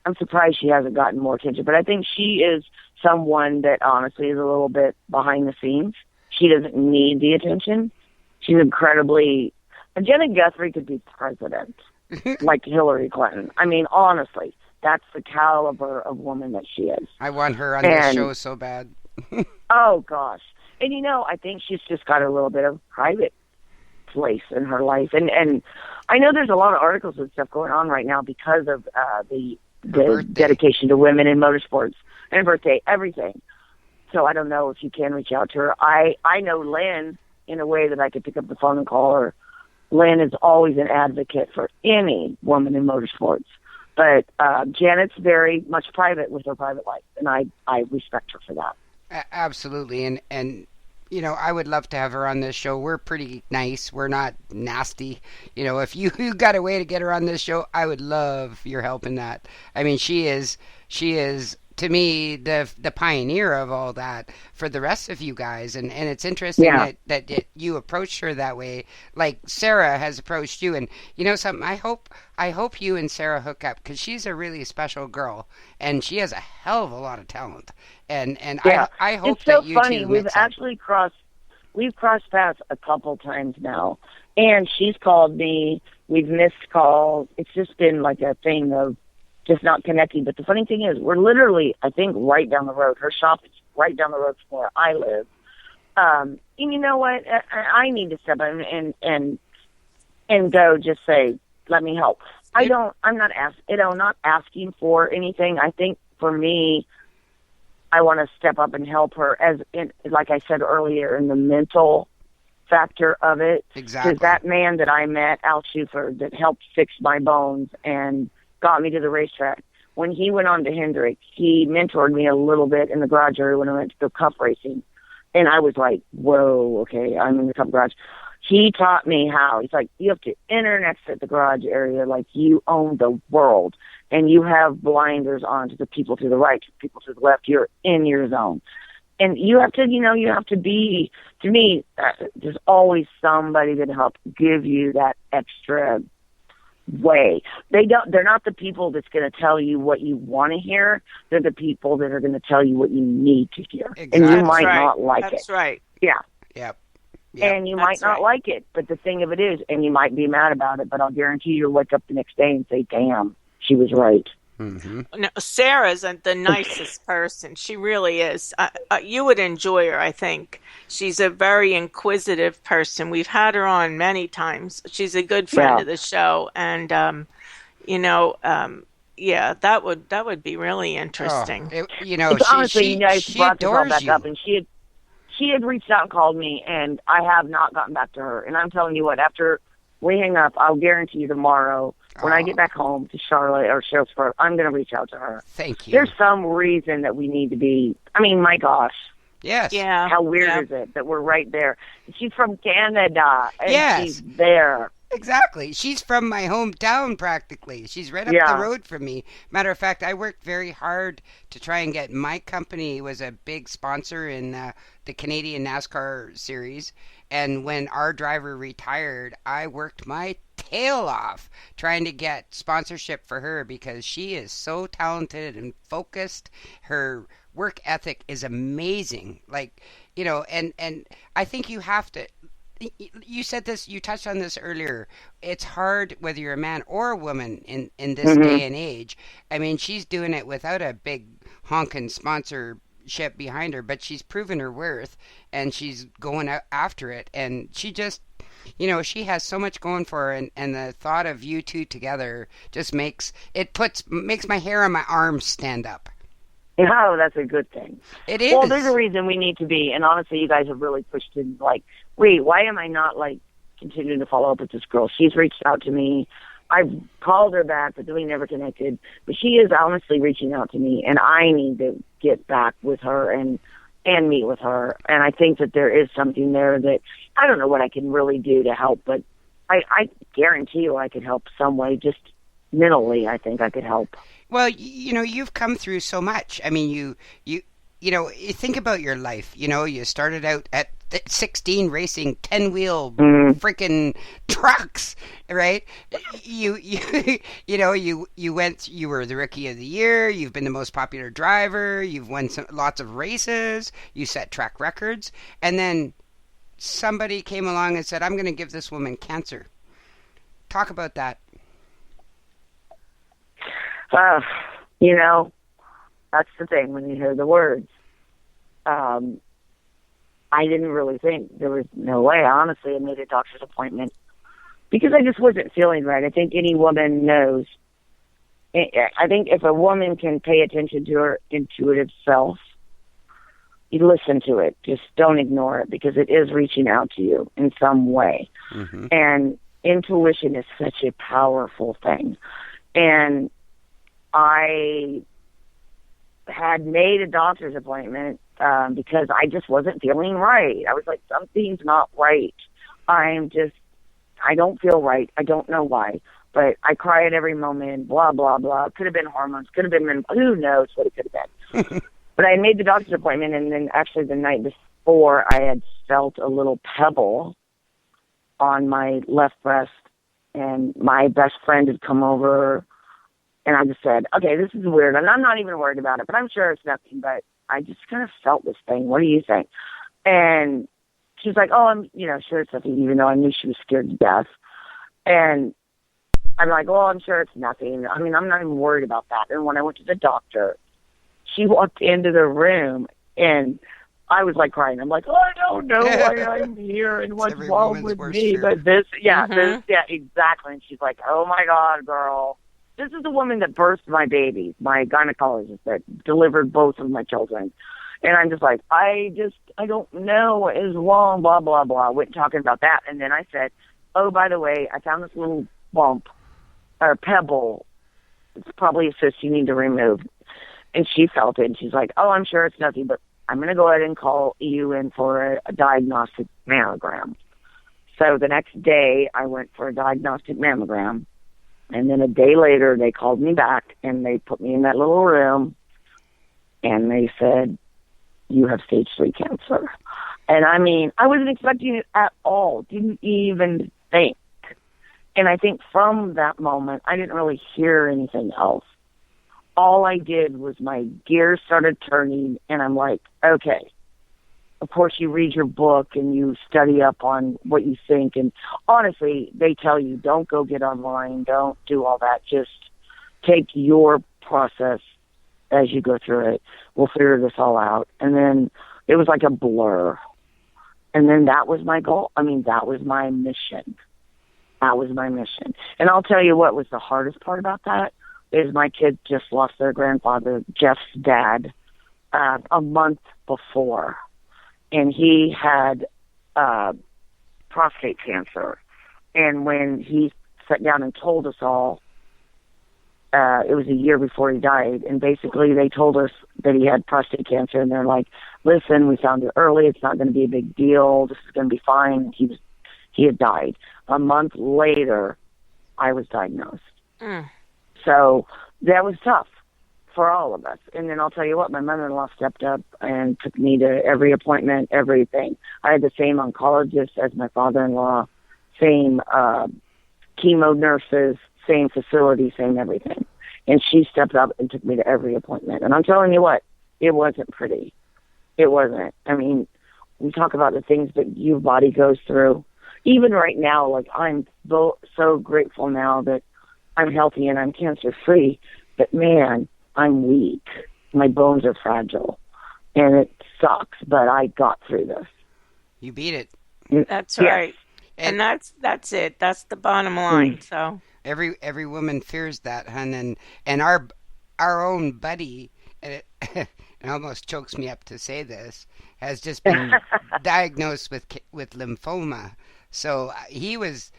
Speaker 7: I'm surprised she hasn't gotten more attention, but I think she is someone that honestly is a little bit behind the scenes. She doesn't need the attention. She's incredibly, Janet Guthrie could be president, like Hillary Clinton. I mean, honestly. That's the caliber of woman that she is.
Speaker 4: I want her on this show so bad.
Speaker 7: Oh, gosh. And, you know, I think she's just got a little bit of private place in her life. And I know there's a lot of articles and stuff going on right now because of the dedication to women in motorsports and birthday, everything. So I don't know if you can reach out to her. I know Lynn in a way that I could pick up the phone and call her. Lynn is always an advocate for any woman in motorsports. But Janet's very much private with her private life, and I respect her for that.
Speaker 4: Absolutely, and you know, I would love to have her on this show. We're pretty nice. We're not nasty. You know, if you got a way to get her on this show, I would love your help in that. I mean, she is to me the pioneer of all that for the rest of you guys, and it's interesting that you approached her that way, like Sarah has approached you. And you know something, I hope you and Sarah hook up, because she's a really special girl and she has a hell of a lot of talent, and I hope
Speaker 7: it's so
Speaker 4: that you
Speaker 7: funny.
Speaker 4: two
Speaker 7: We've
Speaker 4: mix
Speaker 7: actually we've crossed paths a couple times now, and she's called me. We've missed calls. It's just been like a thing of just not connecting. But the funny thing is, we're literally, I think, right down the road. Her shop is right down the road from where I live. And you know what? I need to step in and go just say, let me help. I'm not asking for anything. I think for me, I want to step up and help her, like I said earlier, in the mental factor of it.
Speaker 4: Exactly.
Speaker 7: Because that man that I met, Al Schufer, that helped fix my bones and got me to the racetrack, when he went on to Hendrick, he mentored me a little bit in the garage area when I went to go cup racing. And I was like, whoa, okay, I'm in the cup garage. He taught me how. He's like, you have to enter and exit the garage area like you own the world, and you have blinders on to the people to the right, to the people to the left. You're in your zone. And you have to be, to me, there's always somebody that helps give you that extra way. They're not the people that's going to tell you what you want to hear. They're the people that are going to tell you what you need to hear.
Speaker 4: Exactly.
Speaker 7: And you might not like it.
Speaker 5: That's right.
Speaker 7: Yeah.
Speaker 4: Yep.
Speaker 7: And you might not like it, but the thing of it is, and you might be mad about it, but I'll guarantee you'll wake up the next day and say, damn, she was right.
Speaker 4: Mm-hmm.
Speaker 5: No, Sarah's the nicest person. She really is. You would enjoy her, I think. She's a very inquisitive person. We've had her on many times. She's a good friend of the show, and that would be really interesting.
Speaker 7: Honestly, you guys
Speaker 4: she
Speaker 7: brought this all
Speaker 4: adores
Speaker 7: back
Speaker 4: you.
Speaker 7: up, and she had reached out and called me, and I have not gotten back to her. And I'm telling you what, after we hang up, I'll guarantee you tomorrow, when I get back home to Charlotte or Sharpsburg, I'm going to reach out to her.
Speaker 4: Thank you.
Speaker 7: There's some reason that we need to be, I mean, my gosh.
Speaker 4: Yes.
Speaker 5: Yeah.
Speaker 7: How weird is it that we're right there? She's from Canada, and
Speaker 4: Yes.
Speaker 7: she's there.
Speaker 4: Exactly. She's from my hometown practically. She's right up the road from me. Matter of fact, I worked very hard to try and get my company was a big sponsor in the Canadian NASCAR series. And when our driver retired, I worked my tail off trying to get sponsorship for her because she is so talented and focused. Her work ethic is amazing. Like, and I think you have to. You said this, you touched on this earlier. It's hard whether you're a man or a woman in this day and age. I mean, she's doing it without a big honking sponsorship behind her, but she's proven her worth and she's going out after it. And she just, she has so much going for her. And the thought of you two together just makes my hair on my arms stand up.
Speaker 7: Oh, that's a good thing.
Speaker 4: It is.
Speaker 7: Well, there's a reason we need to be, and honestly, you guys have really pushed in, like, wait, why am I not, like, continuing to follow up with this girl? She's reached out to me. I've called her back, but we never connected. But she is honestly reaching out to me, and I need to get back with her and meet with her. And I think that there is something there that I don't know what I can really do to help, but I guarantee you I could help some way. Just mentally, I think I could help.
Speaker 4: Well, you've come through so much. I mean, you you think about your life. You started out at 16 racing 10-wheel freaking trucks, right? You were the rookie of the year. You've been the most popular driver. You've won lots of races. You set track records, and then somebody came along and said, "I'm going to give this woman cancer." Talk about that.
Speaker 7: That's the thing when you hear the words. I didn't really think there was no way. Honestly, I made a doctor's appointment because I just wasn't feeling right. I think any woman knows. I think if a woman can pay attention to her intuitive self, you listen to it. Just don't ignore it because it is reaching out to you in some way. Mm-hmm. And intuition is such a powerful thing. And I had made a doctor's appointment because I just wasn't feeling right. I was like, something's not right. I don't feel right. I don't know why. But I cry at every moment, blah, blah, blah. Could have been hormones. Could have been, who knows what it could have been. But I made the doctor's appointment, and then actually the night before, I had felt a little pebble on my left breast, and my best friend had come over, and I just said, okay, this is weird, and I'm not even worried about it, but I'm sure it's nothing, but I just kind of felt this thing. What do you think? And she's like, oh, I'm sure it's nothing, even though I knew she was scared to death. And I'm like, oh, I'm sure it's nothing. I mean, I'm not even worried about that. And when I went to the doctor, she walked into the room, and I was like crying. I'm like, oh, I don't know why I'm here and what's wrong with me. Fear. But this, exactly. And she's like, oh my God, girl. This is the woman that birthed my babies, my gynecologist that delivered both of my children. And I'm just like, I don't know what is wrong, blah, blah, blah. I went talking about that. And then I said, oh, by the way, I found this little bump or pebble. It's probably a cyst you need to remove. And she felt it, and she's like, oh, I'm sure it's nothing, but I'm going to go ahead and call you in for a diagnostic mammogram. So the next day, I went for a diagnostic mammogram, and then a day later, they called me back, and they put me in that little room, and they said, you have stage 3 cancer. And I mean, I wasn't expecting it at all, didn't even think. And I think from that moment, I didn't really hear anything else. All I did was my gears started turning, and I'm like, okay. Of course, you read your book and you study up on what you think. And honestly, they tell you, don't go get online. Don't do all that. Just take your process as you go through it. We'll figure this all out. And then it was like a blur. And then that was my goal. I mean, that was my mission. That was my mission. And I'll tell you what was the hardest part about that is my kids just lost their grandfather, Jeff's dad, a month before. And he had prostate cancer. And when he sat down and told us all, it was a year before he died. And basically they told us that he had prostate cancer. And they're like, listen, we found it early. It's not going to be a big deal. This is going to be fine. He had died. A month later, I was diagnosed. So that was tough for all of us. And then I'll tell you what, my mother-in-law stepped up and took me to every appointment, everything. I had the same oncologist as my father-in-law, same chemo nurses, same facility, same everything. And she stepped up and took me to every appointment. And I'm telling you what, it wasn't pretty. It wasn't. I mean, we talk about the things that your body goes through. Even right now, like I'm so grateful now that I'm healthy and I'm cancer-free, but man, I'm weak. My bones are fragile, and it sucks, but I got through this.
Speaker 4: You beat it.
Speaker 5: That's right. And that's it. That's the bottom line. So
Speaker 4: every woman fears that, hun, and our own buddy and it almost chokes me up to say this, has just been diagnosed with lymphoma. So he was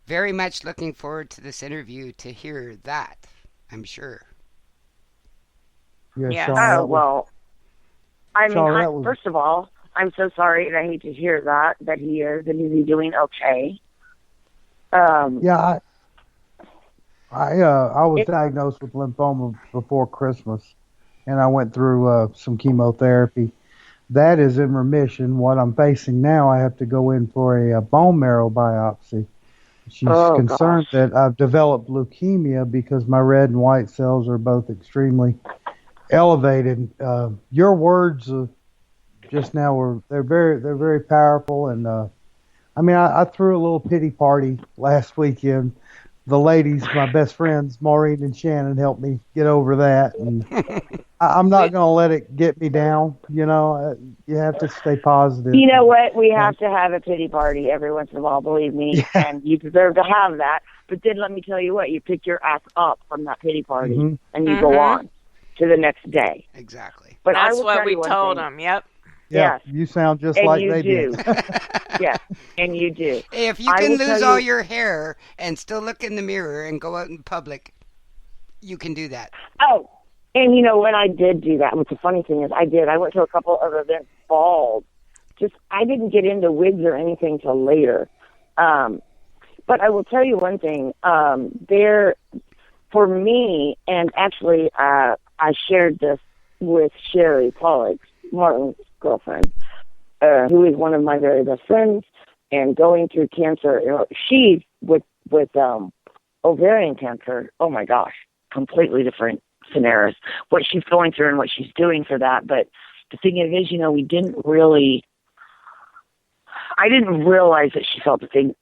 Speaker 4: very much looking forward to this interview to hear that, I'm sure.
Speaker 5: Yeah.
Speaker 6: Shawna,
Speaker 7: Well, I mean,
Speaker 6: Shawna, that was-
Speaker 7: first of all, I'm so sorry, and I hate to hear that he is, and is he doing okay?
Speaker 6: Yeah, I was diagnosed with lymphoma before Christmas, and I went through some chemotherapy. That is in remission. What I'm facing now, I have to go in for a bone marrow biopsy. She's concerned that I've developed leukemia because my red and white cells are both extremely elevated. Your words just now they're very powerful, and I mean I threw a little pity party last weekend. The ladies, my best friends, Maureen and Shannon, helped me get over that, and I'm not going to let it get me down. You know, you have to stay positive.
Speaker 7: You know what? We have to have a pity party every once in a while, believe me, and you deserve to have that. But then let me tell you what, you pick your ass up from that pity party, and you go on to the next day.
Speaker 4: Exactly.
Speaker 7: But
Speaker 5: That's what we told them. Yep.
Speaker 6: Yeah,
Speaker 7: Yes.
Speaker 6: you sound just
Speaker 7: And
Speaker 6: like
Speaker 7: you
Speaker 6: they
Speaker 7: do.
Speaker 6: did.
Speaker 7: Yes, and you do.
Speaker 4: If you can lose all your hair and still look in the mirror and go out in public, you can do that.
Speaker 7: Oh, and you know, when I did do that, what's the funny thing is I went to a couple of events bald. I didn't get into wigs or anything till later. But I will tell you one thing, for me, and actually I shared this with Sherry Pollock, Martin's girlfriend, who is one of my very best friends, and going through cancer. You know, she's with ovarian cancer. Oh my gosh, completely different scenarios. What she's going through and what she's doing for that. But the thing is, you know, I didn't realize that she felt the thing.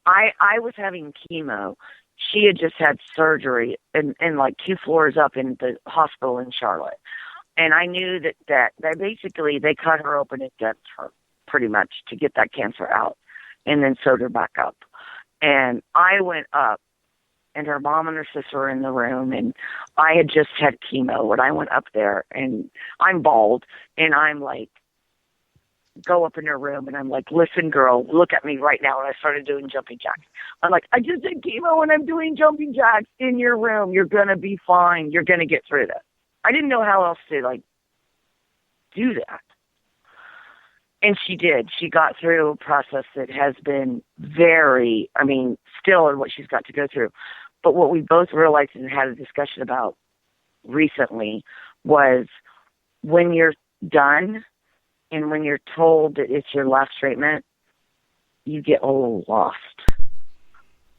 Speaker 7: I was having chemo. She had just had surgery and like 2 floors up in the hospital in Charlotte. And I knew that basically they cut her open and dumped her pretty much to get that cancer out and then sewed her back up. And I went up, and her mom and her sister were in the room, and I had just had chemo. And I went up there, and I'm bald, and I'm like, go up in her room, and I'm like, listen, girl, look at me right now. And I started doing jumping jacks. I'm like, I just did chemo, and I'm doing jumping jacks in your room. You're going to be fine. You're going to get through this. I didn't know how else to, like, do that. And she did. She got through a process that has been still in what she's got to go through. But what we both realized and had a discussion about recently was when you're done and when you're told that it's your last treatment, you get a little lost.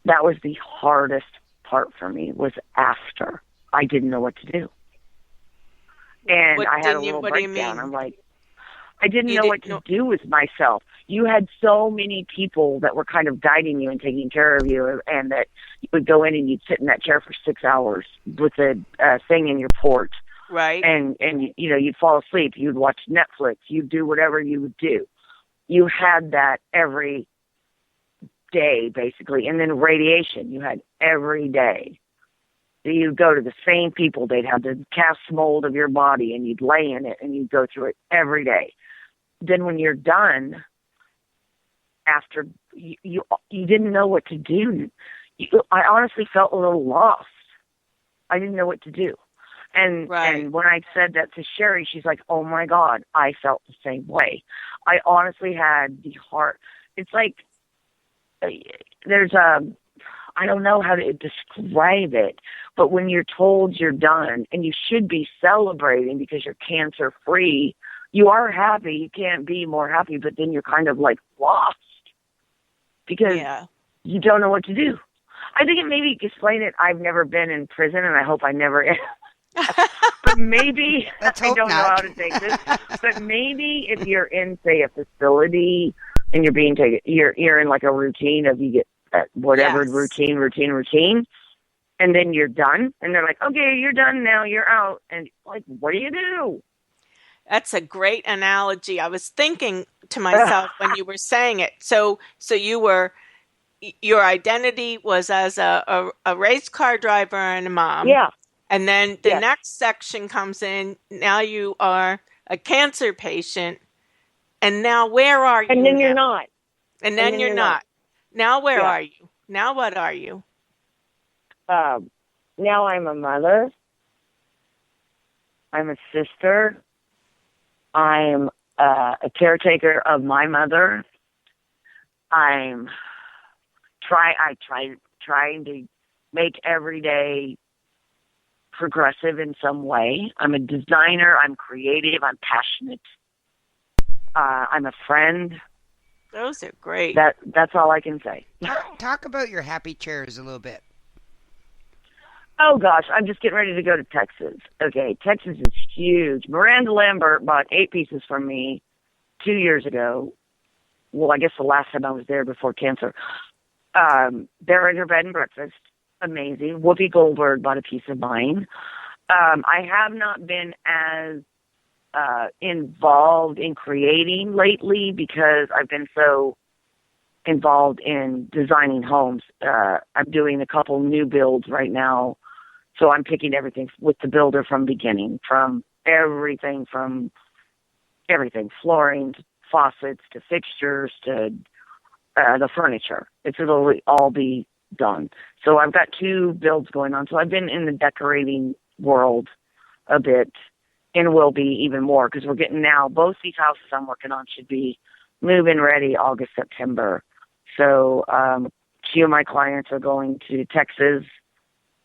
Speaker 7: That was the hardest part for me, was after. I didn't know what to do. And I had a little breakdown. I'm like, I didn't know what to do with myself. You had so many people that were kind of guiding you and taking care of you, and that you would go in and you'd sit in that chair for 6 hours with a thing in your port.
Speaker 5: Right.
Speaker 7: And you know, you'd fall asleep. You'd watch Netflix. You'd do whatever you would do. You had that every day, basically. And then radiation, you had every day. You'd go to the same people. They'd have the cast mold of your body, and you'd lay in it, and you'd go through it every day. Then when you're done, after you didn't know what to do. I honestly felt a little lost. I didn't know what to do. And when I said that to Sherry, she's like, oh my God, I felt the same way. I honestly had the heart. It's like there's I don't know how to describe it, but when you're told you're done and you should be celebrating because you're cancer free, you are happy. You can't be more happy, but then you're kind of like lost because you don't know what to do. I think it maybe explain it. I've never been in prison, and I hope I never am. But maybe I don't know how to say this. But maybe if you're in, say, a facility and you're being taken, you're in like a routine of you get whatever routine, and then you're done, and they're like, okay, you're done now, you're out, and like, what do you do?
Speaker 5: That's a great analogy. I was thinking to myself when you were saying it. So your identity was as a race car driver and a mom.
Speaker 7: Yeah.
Speaker 5: And then the next section comes in. Now you are a cancer patient. And now where are you?
Speaker 7: And then you're not.
Speaker 5: And then you're not. Now where are you? Now what are you?
Speaker 7: Now I'm a mother. I'm a sister. I'm a caretaker of my mother. I'm trying to make every day progressive in some way. I'm a designer. I'm creative. I'm passionate. I'm a friend.
Speaker 5: Those are great.
Speaker 7: That's all I can say.
Speaker 4: Talk about your happy chairs a little bit.
Speaker 7: Oh, gosh, I'm just getting ready to go to Texas. Okay, Texas is huge. Miranda Lambert bought 8 pieces from me 2 years ago. Well, I guess the last time I was there before cancer. They're in her bed and breakfast. Amazing. Whoopi Goldberg bought a piece of mine. I have not been as involved in creating lately because I've been so involved in designing homes. I'm doing a couple new builds right now. So I'm picking everything with the builder from beginning, from everything, flooring, to faucets, to fixtures, to the furniture. It'll all be done. So I've got 2 builds going on. So I've been in the decorating world a bit and will be even more because we're getting now, both these houses I'm working on should be move-in ready August, September. So 2 of my clients are going to Texas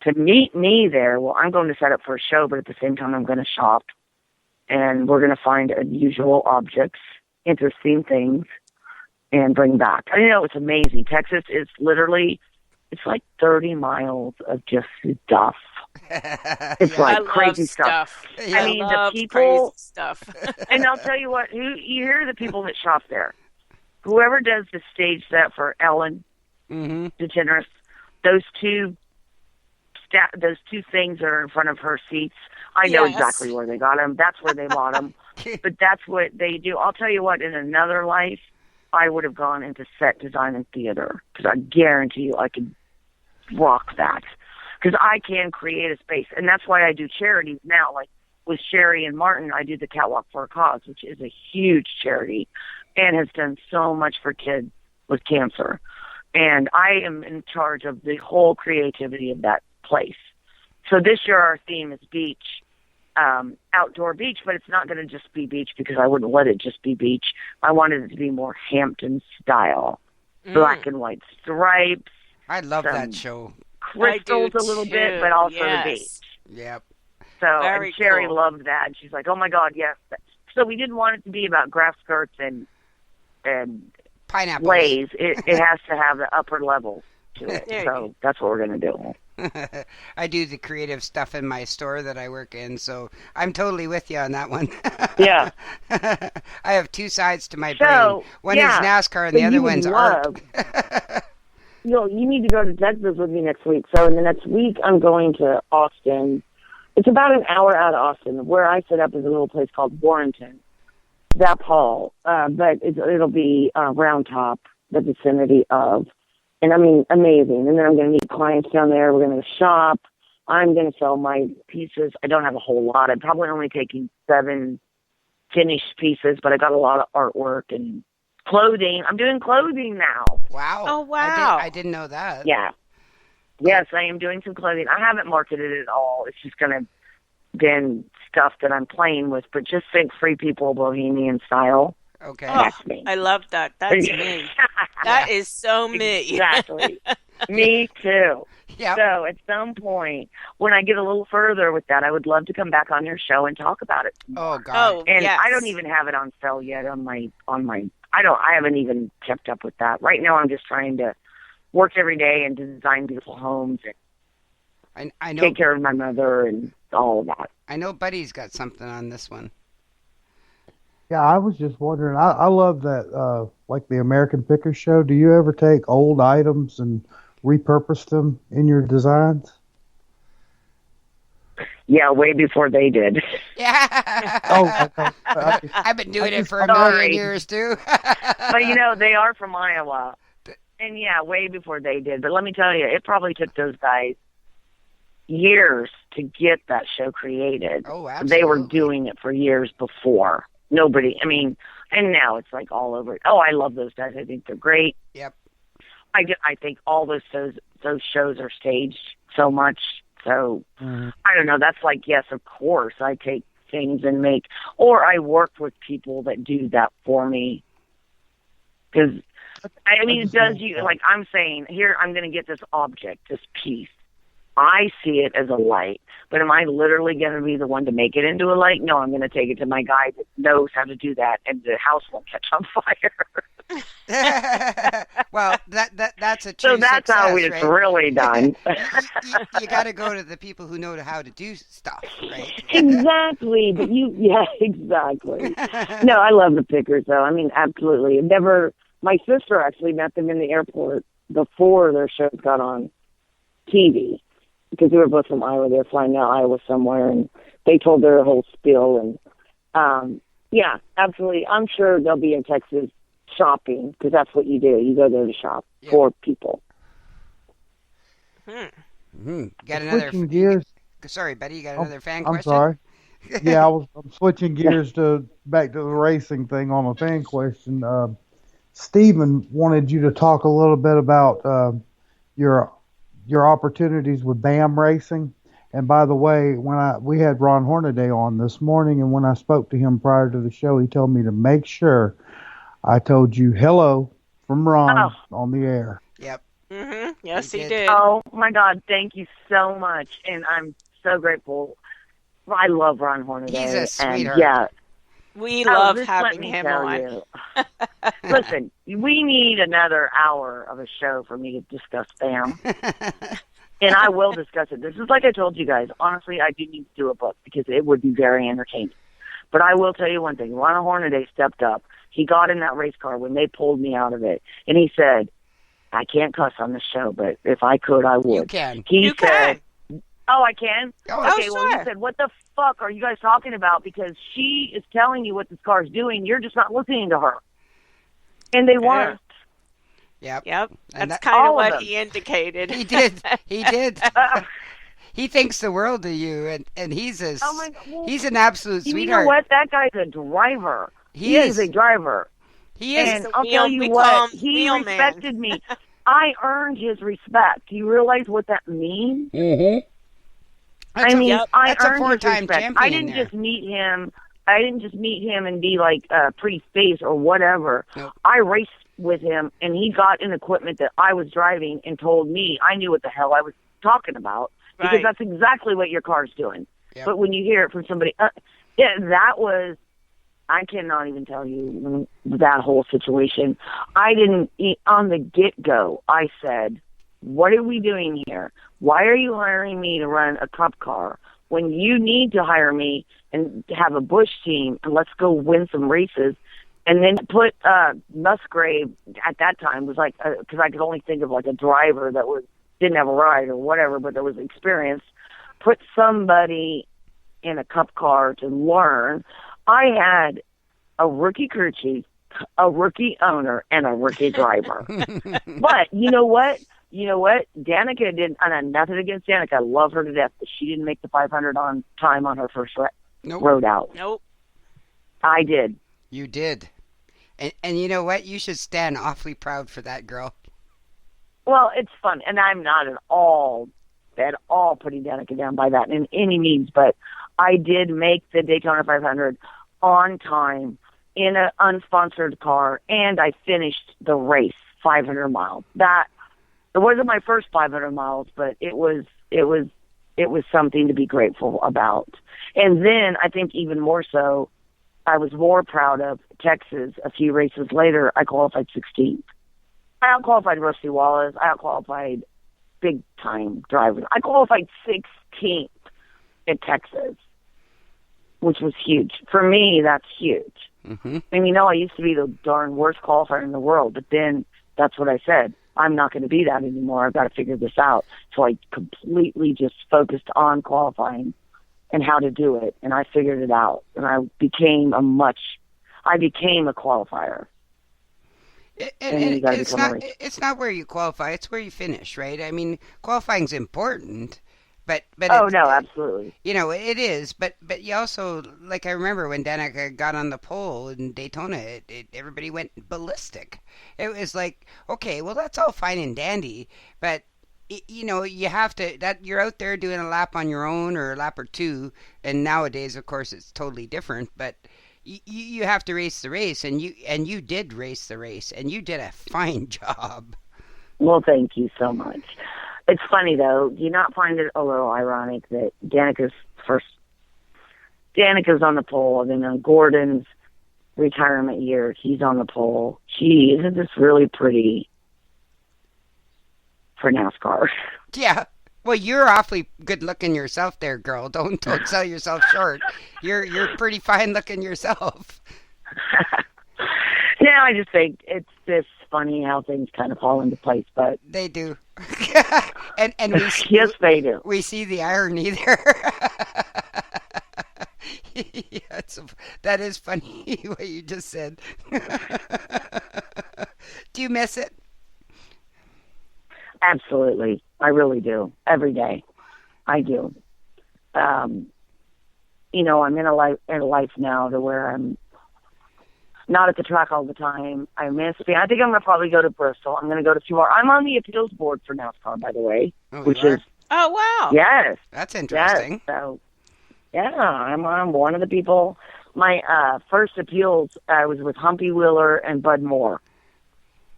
Speaker 7: to meet me there. Well, I'm going to set up for a show, but at the same time I'm going to shop. And we're going to find unusual objects, interesting things, and bring back. I know it's amazing. Texas is literally, it's like 30 miles of just stuff. It's like crazy stuff.
Speaker 5: Yeah.
Speaker 7: I mean, the people,
Speaker 5: crazy stuff.
Speaker 7: and I'll tell you what, you hear the people that shop there. Whoever does the stage set for Ellen DeGeneres, those two things are in front of her seats. I know exactly where they got them. That's where they bought them. But that's what they do. I'll tell you what, in another life, I would have gone into set design and theater because I guarantee you I could rock that. Because I can create a space. And that's why I do charities now. Like with Sherry and Martin, I do the Catwalk for a Cause, which is a huge charity and has done so much for kids with cancer. And I am in charge of the whole creativity of that place. So this year our theme is beach, outdoor beach, but it's not going to just be beach because I wouldn't let it just be beach. I wanted it to be more Hampton style, black and white stripes.
Speaker 4: I love that show.
Speaker 7: Crystals a little bit, but also the beach.
Speaker 4: Yep.
Speaker 7: So and Sherry loved that. She's like, "Oh my God, yes." So we didn't want it to be about grass skirts and
Speaker 4: pineapples.
Speaker 7: Lays. It has to have the upper level to it. So that's what we're gonna do.
Speaker 4: I do the creative stuff in my store that I work in, so I'm totally with you on that one.
Speaker 7: Yeah.
Speaker 4: I have 2 sides to my brain. One is NASCAR and the other one's art.
Speaker 7: You need to go to Texas with me next week. So in the next week, I'm going to Austin. It's about an hour out of Austin. Where I set up is a little place called Warrenton, Zap Hall. But it'll be Round Top, the vicinity of. And I mean, amazing. And then I'm going to meet clients down there. We're going to shop. I'm going to sell my pieces. I don't have a whole lot. I'm probably only taking 7 finished pieces, but I got a lot of artwork and clothing. I'm doing clothing now.
Speaker 4: Wow.
Speaker 5: Oh, wow.
Speaker 4: I didn't know that.
Speaker 7: Yeah. Yes, I am doing some clothing. I haven't marketed it at all. It's just going to been stuff that I'm playing with, but just think Free People Bohemian style.
Speaker 4: Okay.
Speaker 7: That's me.
Speaker 5: I love that. That's me. That is so me.
Speaker 7: Exactly. Me too.
Speaker 4: Yep.
Speaker 7: So at some point, when I get a little further with that, I would love to come back on your show and talk about it.
Speaker 4: Oh God.
Speaker 7: And I don't even have it on sale yet on my I haven't even kept up with that. Right now I'm just trying to work every day and design beautiful homes and
Speaker 4: I know,
Speaker 7: take care of my mother and all of that.
Speaker 4: I know Buddy's got something on this one.
Speaker 6: Yeah, I was just wondering. I love that, like the American Picker Show. Do you ever take old items and repurpose them in your designs?
Speaker 7: Yeah, way before they did.
Speaker 4: Yeah.
Speaker 6: Oh, okay.
Speaker 4: I've been doing it for a million years too.
Speaker 7: But they are from Iowa, and yeah, way before they did. But let me tell you, it probably took those guys, years to get that show created.
Speaker 4: Oh, absolutely.
Speaker 7: They were doing it for years before. Nobody, I mean, and now it's like all over. Oh, I love those guys. I think they're great.
Speaker 4: Yep.
Speaker 7: I think all those shows are staged so much. So I don't know. That's like, yes, of course, I take things and or I work with people that do that for me. Because I mean, it does you like I'm saying here. I'm going to get this object, this piece. I see it as a light, but am I literally going to be the one to make it into a light? No, I'm going to take it to my guy that knows how to do that, and the house won't catch on fire.
Speaker 4: Well, that's a true
Speaker 7: so that's
Speaker 4: success,
Speaker 7: how it's
Speaker 4: right?
Speaker 7: really done.
Speaker 4: you got to go to the people who know how to do stuff, right?
Speaker 7: Exactly, but exactly. No, I love the Pickers, though. I mean, absolutely. My sister actually met them in the airport before their shows got on TV. Because they were both from Iowa. They were flying out Iowa somewhere, and they told their whole spiel. And, yeah, absolutely. I'm sure they'll be in Texas shopping, because that's what you do. You go there to shop for people.
Speaker 4: Got another...
Speaker 6: Switching gears.
Speaker 4: Sorry, Betty, you got another fan
Speaker 6: I'm
Speaker 4: question?
Speaker 6: sorry. Yeah, I'm switching gears back to the racing thing on a fan question. Stephen wanted you to talk a little bit about your opportunities with BAM racing. And by the way, we had Ron Hornaday on this morning, and when I spoke to him prior to the show, he told me to make sure I told you hello from Ron on the air.
Speaker 4: Yep.
Speaker 5: Mm-hmm. Yes, he did.
Speaker 7: Oh, my God. Thank you so much. And I'm so grateful. I love Ron Hornaday.
Speaker 4: He's a sweetheart.
Speaker 7: And, yeah.
Speaker 5: We love
Speaker 7: just
Speaker 5: having
Speaker 7: let me
Speaker 5: him
Speaker 7: tell
Speaker 5: on.
Speaker 7: you. Listen, we need another hour of a show for me to discuss BAM. And I will discuss it. This is like I told you guys. Honestly, I do need to do a book because it would be very entertaining. But I will tell you one thing. Ron Hornaday stepped up. He got in that race car when they pulled me out of it. And he said, I can't cuss on the show, but if I could, I would.
Speaker 4: You can.
Speaker 7: He said, oh, I can?
Speaker 4: Oh,
Speaker 7: okay, well, he said, what the fuck are you guys talking about? Because she is telling you what this car is doing. You're just not listening to her. And they weren't.
Speaker 4: Yep.
Speaker 5: That's kind of what he indicated.
Speaker 4: He did. He did. He thinks the world of you, and he's he's an absolute sweetheart.
Speaker 7: You know what? That guy's a driver. He is a driver.
Speaker 4: He is.
Speaker 7: And I'll tell you what, he respected me. I earned his respect. Do you realize what that means?
Speaker 4: Mm-hmm.
Speaker 7: I mean, I
Speaker 4: that's a
Speaker 7: earned his
Speaker 4: four-time
Speaker 7: respect.
Speaker 4: champion.
Speaker 7: I didn't just meet him. I didn't just meet him and be like a pretty face or whatever.
Speaker 4: Nope.
Speaker 7: I raced with him, and he got an equipment that I was driving and told me I knew what the hell I was talking about because that's exactly what your car's doing. Yep. But when you hear it from somebody, that was, I cannot even tell you that whole situation. I didn't, on the get-go, I said, what are we doing here? Why are you hiring me to run a cup car when you need to hire me and have a Busch team and let's go win some races? And then put Musgrave at that time was like, because I could only think of like a driver that didn't have a ride or whatever, but that was experienced. Put somebody in a cup car to learn. I had a rookie crew chief, a rookie owner, and a rookie driver. But you know what? Danica didn't, and I had nothing against Danica. I love her to death, but she didn't make the 500 on time on her first road out.
Speaker 5: Nope.
Speaker 7: I did.
Speaker 4: You did. And you know what? You should stand awfully proud for that girl.
Speaker 7: Well, it's fun, and I'm not at all putting Danica down by that in any means, but I did make the Daytona 500 on time in an unsponsored car, and I finished the race 500 miles. It wasn't my first 500 miles, but it was something to be grateful about. And then I think even more so, I was more proud of Texas. A few races later, I qualified 16th. I out-qualified Rusty Wallace. I out-qualified big-time drivers. I qualified 16th at Texas, which was huge. For me, that's huge.
Speaker 4: Mm-hmm.
Speaker 7: And I used to be the darn worst qualifier in the world, but then that's what I said. I'm not going to be that anymore. I've got to figure this out. So I completely just focused on qualifying and how to do it, and I figured it out. And I became a qualifier.
Speaker 4: And it's not where you qualify, it's where you finish, right? I mean, qualifying's important, But
Speaker 7: Oh no, absolutely.
Speaker 4: you know, it is. But you also, like, I remember when Danica got on the pole in Daytona, everybody went ballistic. It was like, okay, well, that's all fine and dandy, but you know, you have to, that you're out there doing a lap on your own or a lap or two, and nowadays, of course, it's totally different. But you have to race the race, and you did race the race, and you did a fine job.
Speaker 7: Well, thank you so much. It's funny though. Do you not find it a little ironic that Danica's on the pole, and then on Gordon's retirement year, he's on the pole. Gee, isn't this really pretty for NASCAR?
Speaker 4: Yeah. Well, you're awfully good looking yourself there, girl. Don't sell yourself short. You're pretty fine looking yourself.
Speaker 7: Yeah, I just think it's just funny how things kind of fall into place, but
Speaker 4: they do. and we
Speaker 7: yes, they do.
Speaker 4: We see the irony there. Yeah, that is funny what you just said. Do you miss it?
Speaker 7: Absolutely. I really do. Every day. I do. You know, I'm in a life now to where I'm not at the track all the time. I think I'm going to probably go to Bristol. I'm going to go to a few more. I'm on the appeals board for NASCAR, by the way, which is...
Speaker 5: Oh, wow.
Speaker 7: Yes.
Speaker 4: That's interesting.
Speaker 7: Yes. So, yeah, I'm one of the people. My first appeals was with Humpy Wheeler and Bud Moore.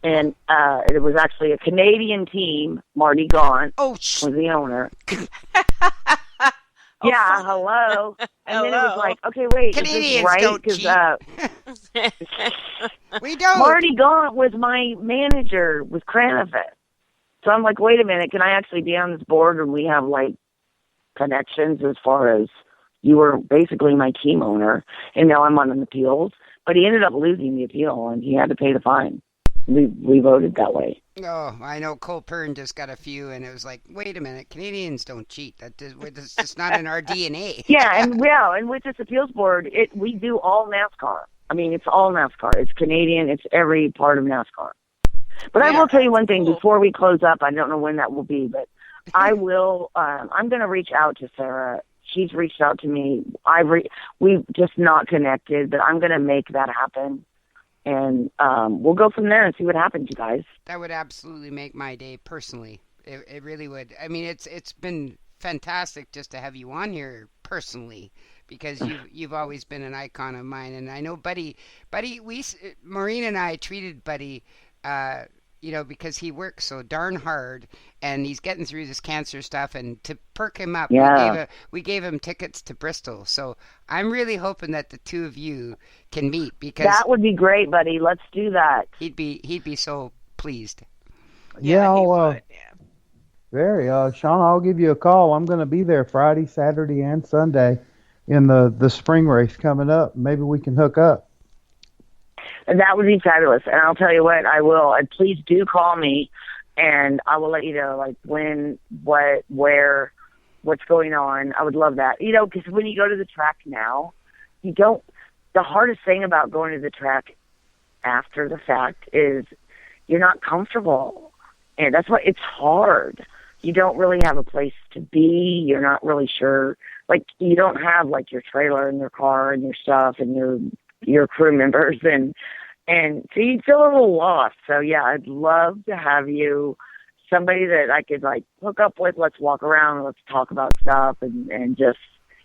Speaker 7: And it was actually a Canadian team. Marty Gaunt was the owner. Yeah, hello. And then it was like, okay, wait,
Speaker 4: Canadians
Speaker 7: is this right?
Speaker 4: don't cheat. We don't.
Speaker 7: Marty Gaunt was my manager with Cranifit. So I'm like, wait a minute, can I actually be on this board? And we have like connections as far as you were basically my team owner, and now I'm on an appeals. But he ended up losing the appeal, and he had to pay the fine. We voted that way.
Speaker 4: Oh, I know Cole Pern just got a few, and it was like, wait a minute, Canadians don't cheat. That's just not in our DNA.
Speaker 7: Yeah, and with this appeals board, we do all NASCAR. I mean, it's all NASCAR. It's Canadian. It's every part of NASCAR. But I will tell you one thing before we close up. I don't know when that will be, but I will. I'm going to reach out to Sarah. She's reached out to me. We've just not connected, but I'm going to make that happen. And we'll go from there and see what happens, you guys.
Speaker 4: That would absolutely make my day personally. It really would. I mean, it's been fantastic just to have you on here personally, because you've always been an icon of mine. And I know Buddy, Maureen and I treated Buddy, you know, because he works so darn hard, and he's getting through this cancer stuff, and to perk him up, we gave him tickets to Bristol. So I'm really hoping that the two of you can meet, because
Speaker 7: that would be great, buddy. Let's do that.
Speaker 4: He'd be so pleased.
Speaker 6: Yeah, very. Shawna, I'll give you a call. I'm going to be there Friday, Saturday, and Sunday in the spring race coming up. Maybe we can hook up.
Speaker 7: And that would be fabulous. And I'll tell you what, I will. And please do call me, and I will let you know, like, when, what, where, what's going on. I would love that. You know, because when you go to the track now, the hardest thing about going to the track after the fact is you're not comfortable. And that's why it's hard. You don't really have a place to be. You're not really sure. Like, you don't have, like, your trailer and your car and your stuff and your crew members, and so you feel a little lost. So yeah, I'd love to have you, somebody that I could like hook up with. Let's walk around and let's talk about stuff and just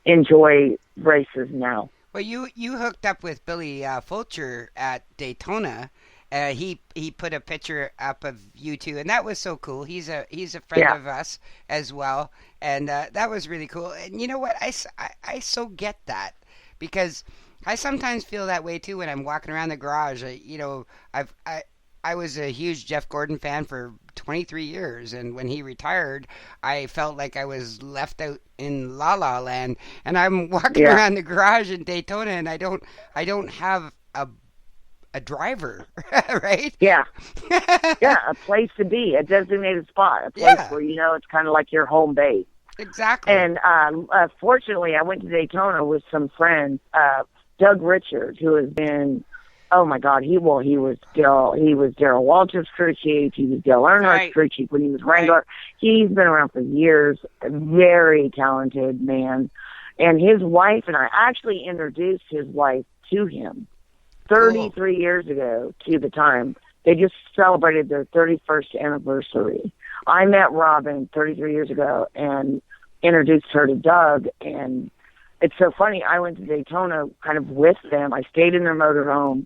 Speaker 7: enjoy races now.
Speaker 4: Well, you hooked up with Billy Fulcher at Daytona. He put a picture up of you two, and that was so cool. He's a friend of us as well, and that was really cool. And you know what? I so get that, because I sometimes feel that way too when I'm walking around the garage. I was a huge Jeff Gordon fan for 23 years, and when he retired, I felt like I was left out in La La Land. And I'm walking around the garage in Daytona, and I don't have a driver, right?
Speaker 7: Yeah, yeah, a place to be, a designated spot, a place where you know it's kind of like your home base.
Speaker 4: Exactly.
Speaker 7: And fortunately, I went to Daytona with some friends. Doug Richards, who has been Oh my God, he was Darrell Waltrip's crew chief. He was Dale Earnhardt's crew chief when he was Wrangler. He's been around for years. A very talented man. And his wife and I actually introduced his wife to him 33 years ago to the time. They just celebrated their 31st anniversary. I met Robin 33 years ago and introduced her to Doug. And it's so funny. I went to Daytona kind of with them. I stayed in their motorhome.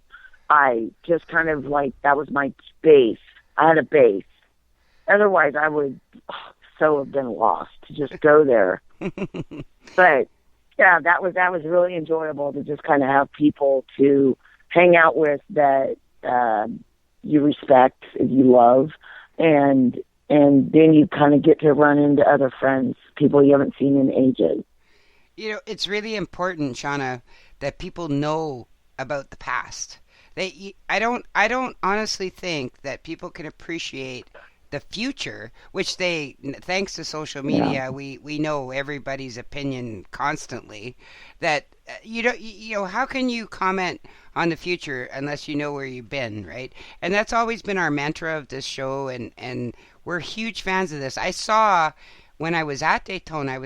Speaker 7: I just kind of like, that was my base. I had a base. Otherwise, I would so have been lost to just go there. But yeah, that was really enjoyable to just kind of have people to hang out with that you respect, you love, and then you kind of get to run into other friends, people you haven't seen in ages.
Speaker 4: You know, it's really important, Shawna, that people know about the past. I don't honestly think that people can appreciate the future, which thanks to social media, we know everybody's opinion constantly. That how can you comment on the future unless you know where you've been, right? And that's always been our mantra of this show, and we're huge fans of this. I saw when I was at Daytona, I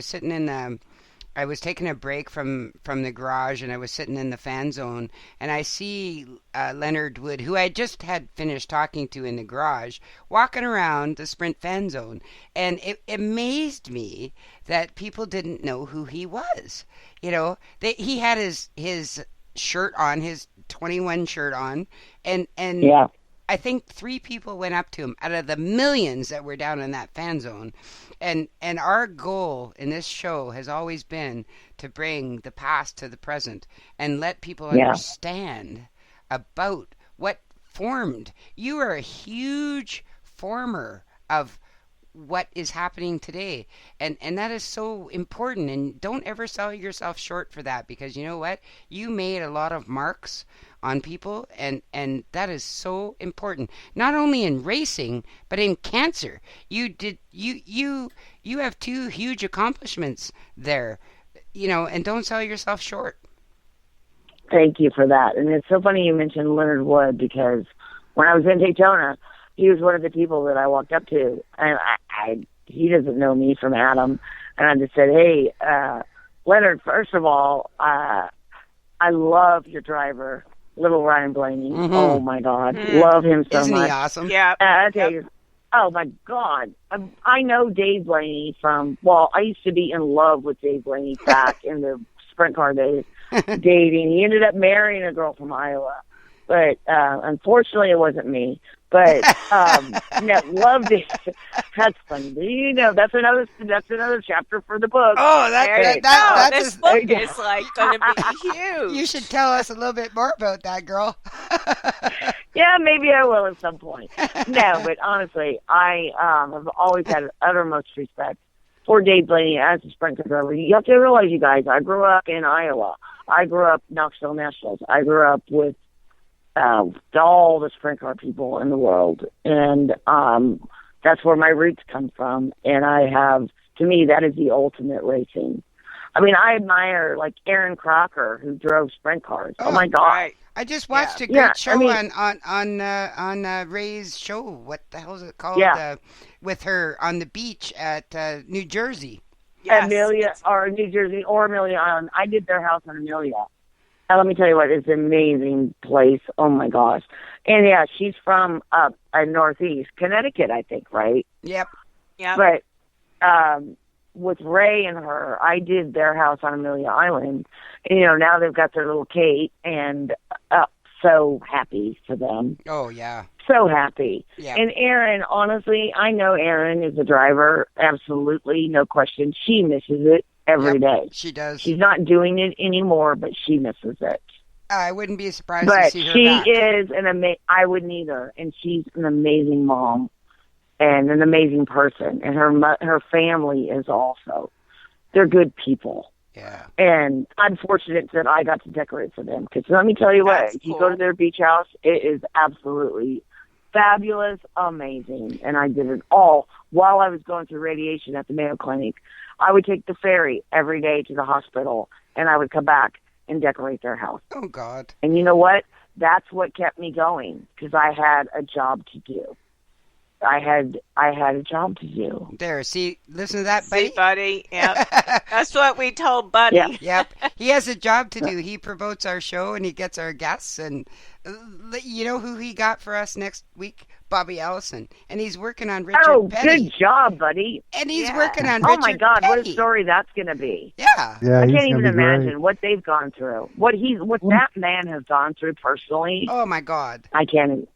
Speaker 4: was taking a break from the garage, and I was sitting in the fan zone, and I see Leonard Wood, who I just had finished talking to in the garage, walking around the Sprint fan zone, and it amazed me that people didn't know who he was. You know, he had his shirt on, his 21 shirt on, and
Speaker 7: yeah.
Speaker 4: I think 3 people went up to him out of the millions that were down in that fan zone. And our goal in this show has always been to bring the past to the present and let people understand about what formed. You are a huge former of what is happening today. And that is so important. And don't ever sell yourself short for that, because you know what? You made a lot of marks on people, and that is so important. Not only in racing, but in cancer. You have 2 huge accomplishments there, and don't sell yourself short.
Speaker 7: Thank you for that. And it's so funny you mentioned Leonard Wood, because when I was in Daytona, he was one of the people that I walked up to, and he doesn't know me from Adam, and I just said, "Hey, Leonard, first of all, I love your driver, little Ryan Blaney. Mm-hmm. Oh my God, love him so
Speaker 4: much.
Speaker 7: Isn't
Speaker 4: he awesome?
Speaker 5: Yeah.
Speaker 7: Oh my God, I know Dave Blaney from. Well, I used to be in love with Dave Blaney back in the sprint car days, dating. He ended up marrying a girl from Iowa, but unfortunately, it wasn't me. But loved it. That's funny. That's another chapter for the book.
Speaker 4: Oh,
Speaker 5: this book is like going to be huge.
Speaker 4: You should tell us a little bit more about that, girl.
Speaker 7: Yeah, maybe I will at some point. No, but honestly, I have always had uttermost respect for Dave Blaney as a sprint car driver. You have to realize, you guys, I grew up in Iowa. I grew up Knoxville Nationals. I grew up with all the sprint car people in the world, and that's where my roots come from. And to me, that is the ultimate racing. I mean, I admire like Aaron Crocker, who drove sprint cars. Oh my God!
Speaker 5: Right.
Speaker 4: I just watched a great show on Ray's show. What the hell is it called?
Speaker 7: Yeah.
Speaker 4: With her on the beach at New Jersey.
Speaker 5: Yes.
Speaker 7: Amelia, or New Jersey, or Amelia Island. I did their house on Amelia. And let me tell you what, it's an amazing place. Oh my gosh. And yeah, she's from up in Northeast Connecticut, I think, right?
Speaker 4: Yep.
Speaker 7: But with Ray and her, I did their house on Amelia Island. And, now they've got their little Kate, and so happy for them.
Speaker 4: Oh, yeah.
Speaker 7: So happy.
Speaker 4: Yeah.
Speaker 7: And Erin, honestly, I know Erin is a driver. Absolutely, no question. She misses it every day.
Speaker 4: She does.
Speaker 7: She's not doing it anymore, but she misses it.
Speaker 4: I wouldn't be surprised
Speaker 7: to
Speaker 4: see her
Speaker 7: back. But she
Speaker 4: is
Speaker 7: I wouldn't either. And she's an amazing mom and an amazing person. And her family is also. They're good people.
Speaker 4: Yeah.
Speaker 7: And I'm fortunate that I got to decorate for them. Because let me tell you what, if you go to their beach house, it is absolutely fabulous, amazing. And I did it all while I was going through radiation at the Mayo Clinic. I would take the ferry every day to the hospital, and I would come back and decorate their house.
Speaker 4: Oh, God.
Speaker 7: And you know what? that's what kept me going, because I had a job to do. I had a job to do.
Speaker 4: There, see, listen to that, buddy.
Speaker 5: See, buddy, yep. That's what we told Buddy.
Speaker 7: Yeah.
Speaker 4: Yep, he has a job to do. He promotes our show and he gets our guests. And you know who he got for us next week? Bobby Ellison, and he's working on Richard Petty.
Speaker 7: Good job, buddy.
Speaker 4: And he's working on Richard
Speaker 7: Oh my God,
Speaker 4: Petty.
Speaker 7: what a story that's going to be.
Speaker 4: Yeah.
Speaker 7: I
Speaker 6: he's
Speaker 7: can't even
Speaker 6: gonna be
Speaker 7: imagine
Speaker 6: great.
Speaker 7: what they've gone through. What that man has gone through personally.
Speaker 4: Oh my God.
Speaker 7: I can't even.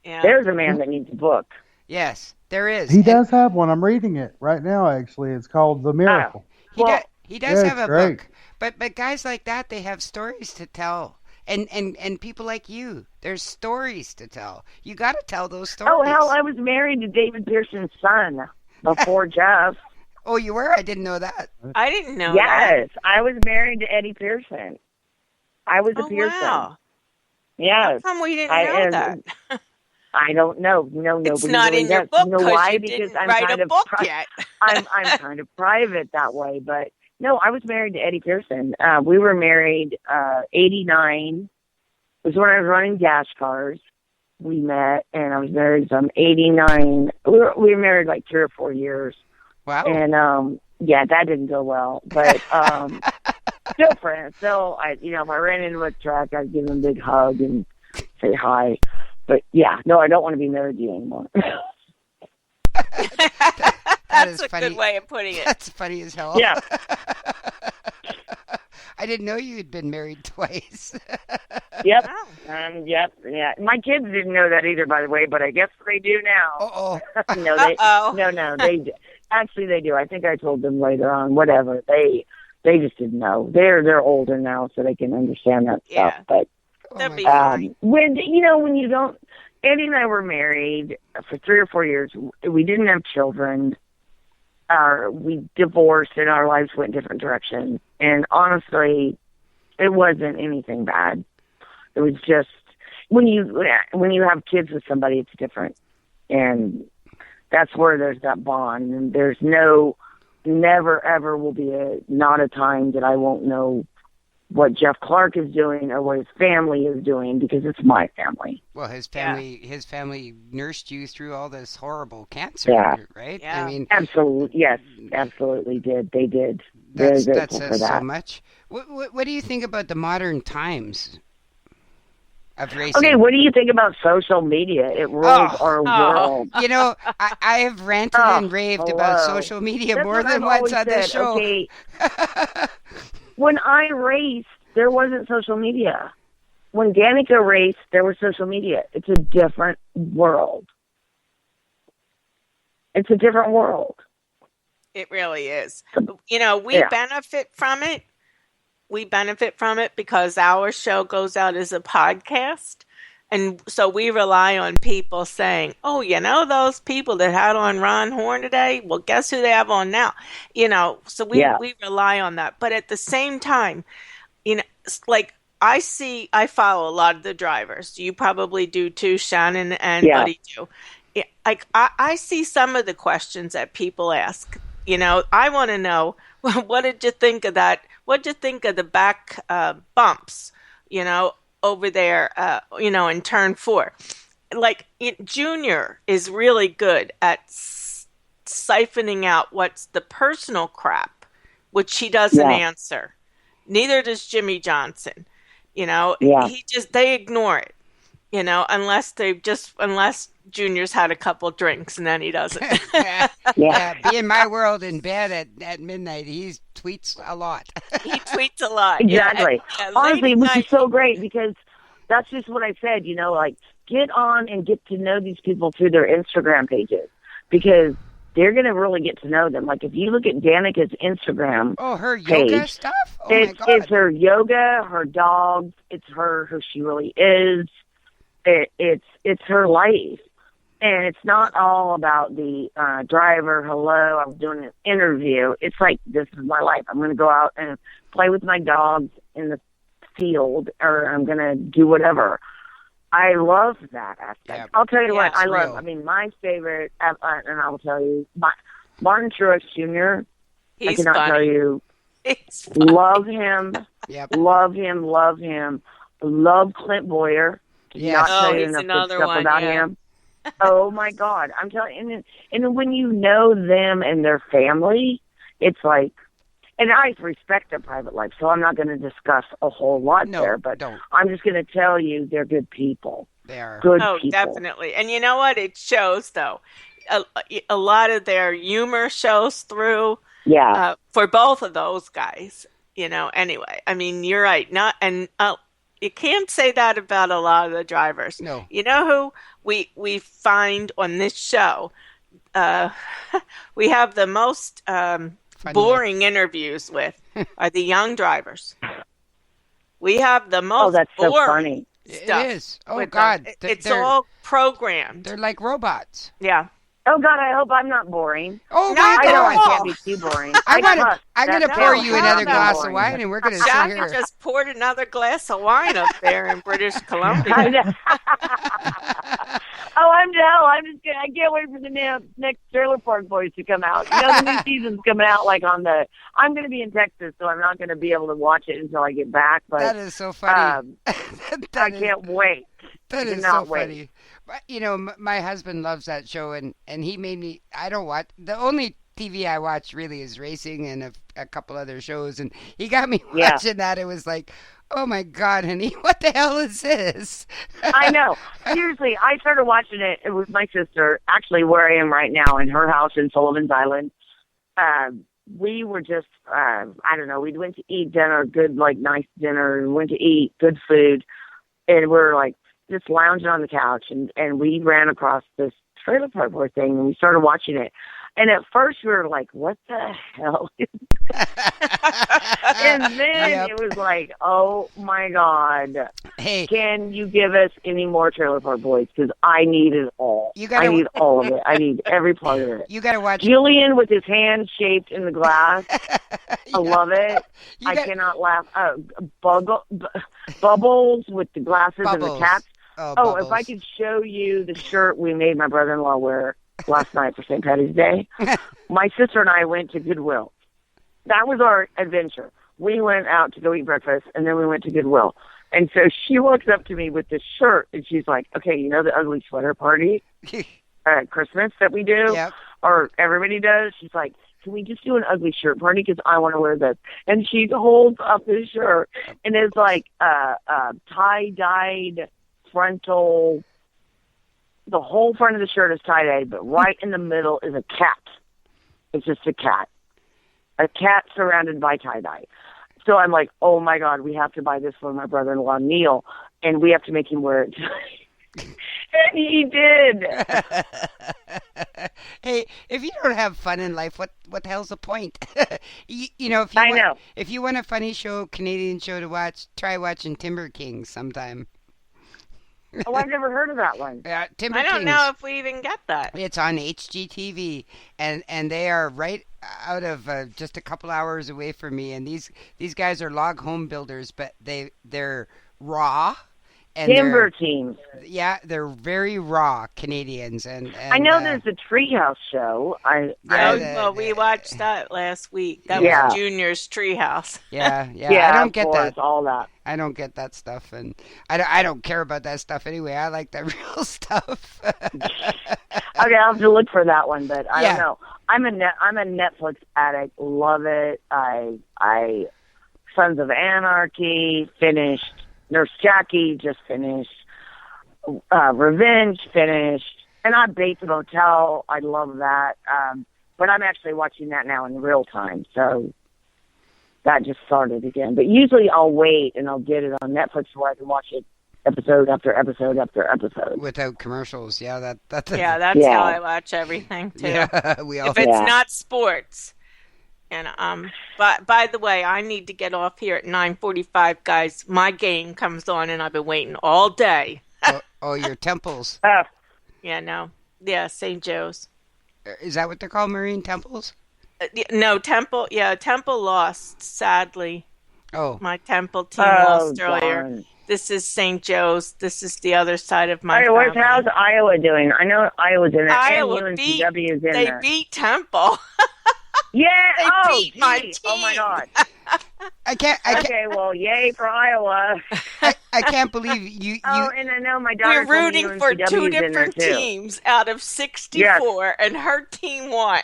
Speaker 5: Yeah.
Speaker 7: There's a man that needs a book.
Speaker 4: Yes, there is.
Speaker 6: He does have one. I'm reading it right now, actually. It's called The Miracle.
Speaker 4: He does
Speaker 6: Yeah,
Speaker 4: have a
Speaker 6: great.
Speaker 4: book, but guys like that, they have stories to tell, and people like you, there's stories to tell. You got to tell those stories.
Speaker 7: Oh hell, I was married to David Pearson's son before Jeff.
Speaker 4: Oh, you were? I didn't know that.
Speaker 5: I didn't know that.
Speaker 7: Yes, I was married to Eddie Pearson. I was a Pearson.
Speaker 5: Wow.
Speaker 7: Yes.
Speaker 5: How come we didn't know that?
Speaker 7: I don't know. No,
Speaker 5: It's
Speaker 7: nobody
Speaker 5: not
Speaker 7: really
Speaker 5: in your
Speaker 7: does.
Speaker 5: book
Speaker 7: You know why?
Speaker 5: you
Speaker 7: Because
Speaker 5: didn't
Speaker 7: I'm
Speaker 5: write
Speaker 7: kind
Speaker 5: a
Speaker 7: of
Speaker 5: book yet.
Speaker 7: I'm kind of private that way, but no, I was married to Eddie Pearson. We were married 89. It was when I was running gas cars. We met, and I was married from 89. We were married like 3 or 4 years.
Speaker 4: Wow.
Speaker 7: And yeah, that didn't go well, but still friends. Still, if I ran into a truck, I'd give him a big hug and say hi. But yeah, no, I don't want to be married to you anymore.
Speaker 5: That's a
Speaker 4: funny.
Speaker 5: good way of putting it.
Speaker 4: That's funny as hell.
Speaker 7: Yeah.
Speaker 4: I didn't know you had been married twice.
Speaker 7: Yep.
Speaker 5: Oh.
Speaker 7: Yep. Yeah. My kids didn't know that either, by the way, but I guess they do now.
Speaker 4: Uh-oh.
Speaker 7: No, actually they do. I think I told them later on. Whatever. They just didn't know. They're older now, so they can understand that
Speaker 5: Yeah.
Speaker 7: stuff. But
Speaker 5: That'd
Speaker 4: my
Speaker 5: be
Speaker 4: God.
Speaker 5: fine.
Speaker 7: when you don't, Andy and I were married for 3 or 4 years. We didn't have children. We divorced, and our lives went different directions. And honestly, it wasn't anything bad. It was just when you have kids with somebody, it's different, and that's where there's that bond. And there's never ever will be not a time that I won't know what Jeff Clark is doing or what his family is doing, because it's my family.
Speaker 4: Well, his family nursed you through all this horrible cancer,
Speaker 7: Yeah.
Speaker 4: right?
Speaker 5: Yeah.
Speaker 4: I mean,
Speaker 7: Absolutely, yes, absolutely did. They did.
Speaker 4: that
Speaker 7: Very grateful for
Speaker 4: says
Speaker 7: that.
Speaker 4: so much. What do you think about the modern times of racing?
Speaker 7: Okay, what do you think about social media? It rules our world.
Speaker 4: You know, I have ranted and raved about
Speaker 7: hello.
Speaker 4: social media
Speaker 7: That's
Speaker 4: more
Speaker 7: what
Speaker 4: than
Speaker 7: I've
Speaker 4: once
Speaker 7: always
Speaker 4: on this
Speaker 7: said,
Speaker 4: show.
Speaker 7: Okay, when I raced, there wasn't social media. When Danica raced, there was social media. It's a different world. It's a different world.
Speaker 5: It really is. We benefit from it. We benefit from it because our show goes out as a podcast. And so we rely on people saying, oh, those people that had on Ron Horn today, well, guess who they have on now? So we rely on that. But at the same time, like I follow a lot of the drivers. You probably do too, Shannon and Buddy do. Yeah, like I see some of the questions that people ask. I want to know, what did you think of that? What did you think of the back bumps, over there, in turn 4? Like, Junior is really good at siphoning out what's the personal crap, which he doesn't answer. Neither does Jimmy Johnson. They ignore it, unless Junior's had a couple drinks and then he doesn't.
Speaker 4: Yeah, be in my world in bed at midnight. He tweets a lot.
Speaker 5: He tweets a lot.
Speaker 7: Exactly.
Speaker 5: Yeah,
Speaker 7: Honestly, which is so great, because that's just what I said, like, get on and get to know these people through their Instagram pages, because they're going to really get to know them. Like, if you look at Danica's Instagram
Speaker 4: her yoga
Speaker 7: page,
Speaker 4: stuff? Oh, my God.
Speaker 7: It's her yoga, her dogs, it's who she really is. It's her life. And it's not all about the driver, hello, I'm doing an interview. It's like, this is my life. I'm going to go out and play with my dogs in the field, or I'm going to do whatever. I love that aspect.
Speaker 4: Yeah.
Speaker 7: I'll tell you what,
Speaker 4: it's
Speaker 7: I love.
Speaker 4: real.
Speaker 7: I mean, my favorite, and I'll tell you, Martin Truex Jr., I
Speaker 5: funny.
Speaker 7: cannot tell you,
Speaker 5: He's funny.
Speaker 7: love him,
Speaker 4: Yep.
Speaker 7: love him, love him. love Clint Boyer.
Speaker 4: Yes.
Speaker 7: Not tell you
Speaker 5: he's
Speaker 7: enough good
Speaker 5: another
Speaker 7: stuff
Speaker 5: one,
Speaker 7: about
Speaker 5: yeah.
Speaker 7: him. Oh my God, I'm telling you, and when you know them and their family, it's like, and I respect their private life, so I'm not going to discuss a whole lot there, but
Speaker 4: don't.
Speaker 7: I'm just going to tell you they're good people.
Speaker 4: They are.
Speaker 7: Good
Speaker 5: Oh,
Speaker 7: people.
Speaker 5: definitely. And you know what? It shows, though. A lot of their humor shows through.
Speaker 7: Yeah.
Speaker 5: For both of those guys, anyway. I mean, you're right. You can't say that about a lot of the drivers.
Speaker 4: No.
Speaker 5: You know who we find on this show? We have the most boring interviews with are the young drivers. We have the most
Speaker 7: that's so
Speaker 5: boring
Speaker 7: funny.
Speaker 5: stuff.
Speaker 4: It is. Oh,
Speaker 5: with
Speaker 4: God.
Speaker 5: them. It's all programmed.
Speaker 4: They're like robots.
Speaker 5: Yeah.
Speaker 7: Oh God, I hope I'm not boring.
Speaker 4: Oh,
Speaker 5: No,
Speaker 4: my
Speaker 7: I know
Speaker 4: God.
Speaker 7: I can't be too boring.
Speaker 4: I'm
Speaker 7: cuss.
Speaker 4: going to
Speaker 7: That
Speaker 4: pour
Speaker 7: sounds
Speaker 4: you another
Speaker 7: so
Speaker 4: glass of
Speaker 7: boring.
Speaker 4: wine, and we're going to sit
Speaker 5: Shawna
Speaker 4: here.
Speaker 5: just poured another glass of wine up there in British Columbia.
Speaker 7: I know. Oh, I'm I can't wait for the next Trailer Park Boys to come out. The new season's coming out I'm going to be in Texas, so I'm not going to be able to watch it until I get back. But
Speaker 4: That is so funny.
Speaker 7: I can't wait.
Speaker 4: That is
Speaker 7: cannot
Speaker 4: so
Speaker 7: wait.
Speaker 4: funny. But, my husband loves that show, and he made me, I don't watch, the only TV I watch really is racing and a couple other shows, and he got me watching that. It was like, oh my God, honey, what the hell is this?
Speaker 7: I know. Seriously, I started watching it with my sister, actually where I am right now in her house in Sullivan's Island. We were just, I don't know, we went to eat dinner, good, nice dinner, and went to eat good food, and we're just lounging on the couch, and we ran across this Trailer Park Boy thing, and we started watching it. And at first we were like, what the hell is that? And then it was like, oh my God.
Speaker 4: Hey.
Speaker 7: Can you give us any more Trailer Park Boys? Because I need it all. I need all of it. I need every part of it.
Speaker 4: You got to watch.
Speaker 7: Julian with his hand shaped in the glass. I love it. I cannot laugh. Bubbles with the glasses and the cats.
Speaker 4: Oh,
Speaker 7: if I could show you the shirt we made my brother-in-law wear last night for St. Patty's Day. My sister and I went to Goodwill. That was our adventure. We went out to go eat breakfast, and then we went to Goodwill. And so she walks up to me with this shirt, and she's like, okay, the ugly sweater party at Christmas that we do?
Speaker 4: Yep.
Speaker 7: Or everybody does? She's like, can we just do an ugly shirt party? Because I want to wear this. And she holds up this shirt, and it's like tie-dyed frontal. The whole front of the shirt is tie-dyed, but right in the middle is a cat. It's just a cat. A cat surrounded by tie-dye. So I'm like, oh, my God, we have to buy this for my brother-in-law, Neil, and we have to make him wear it. And he did.
Speaker 4: Hey, if you don't have fun in life, what the hell's the point? If you want a funny show, Canadian show to watch, try watching Timber Kings sometime.
Speaker 7: Oh, I've never heard of that one.
Speaker 4: Timber
Speaker 5: I don't
Speaker 4: Kings.
Speaker 5: know if we even get that.
Speaker 4: It's on HGTV, and they are right out of just a couple hours away from me. And these guys are log home builders, but they're raw. And
Speaker 7: Timber teams.
Speaker 4: Yeah, they're very raw Canadians, and
Speaker 7: I know there's a Treehouse show.
Speaker 5: We watched that last week. That was Junior's Treehouse.
Speaker 4: Yeah. I don't get that.
Speaker 7: All that.
Speaker 4: I don't get that stuff, and I don't care about that stuff anyway. I like that real stuff.
Speaker 7: Okay, I'll have to look for that one, but I don't know. I'm a Netflix addict. Love it. I Sons of Anarchy finished. Nurse Jackie just finished. Revenge finished. And I Bates Motel. I love that. But I'm actually watching that now in real time. So that just started again. But usually I'll wait and I'll get it on Netflix where I can watch it episode after episode after episode.
Speaker 4: Without commercials. Yeah, that's
Speaker 5: how I watch everything too.
Speaker 4: Yeah,
Speaker 5: if it's not sports. And but by the way, I need to get off here at 9:45, guys. My game comes on, and I've been waiting all day.
Speaker 4: Your Temples.
Speaker 5: Yeah, St. Joe's.
Speaker 4: Is that what they're called, Marine Temples?
Speaker 5: No, Temple. Yeah, Temple lost, sadly.
Speaker 4: Oh,
Speaker 5: my Temple team lost earlier.
Speaker 7: Darn.
Speaker 5: This is St. Joe's. This is the other side of my family.
Speaker 7: How's Iowa doing? I know Iowa's in there.
Speaker 5: Iowa
Speaker 7: they
Speaker 5: beat Temple.
Speaker 7: Yeah,
Speaker 5: they beat my team.
Speaker 7: Oh my God.
Speaker 4: I can't.
Speaker 7: Okay, well, yay for Iowa.
Speaker 4: I can't believe you.
Speaker 7: Oh, and I know my daughter.
Speaker 5: We're rooting for
Speaker 7: UNCW
Speaker 5: two
Speaker 7: is in there,
Speaker 5: different
Speaker 7: too.
Speaker 5: teams out of 64, and her team won.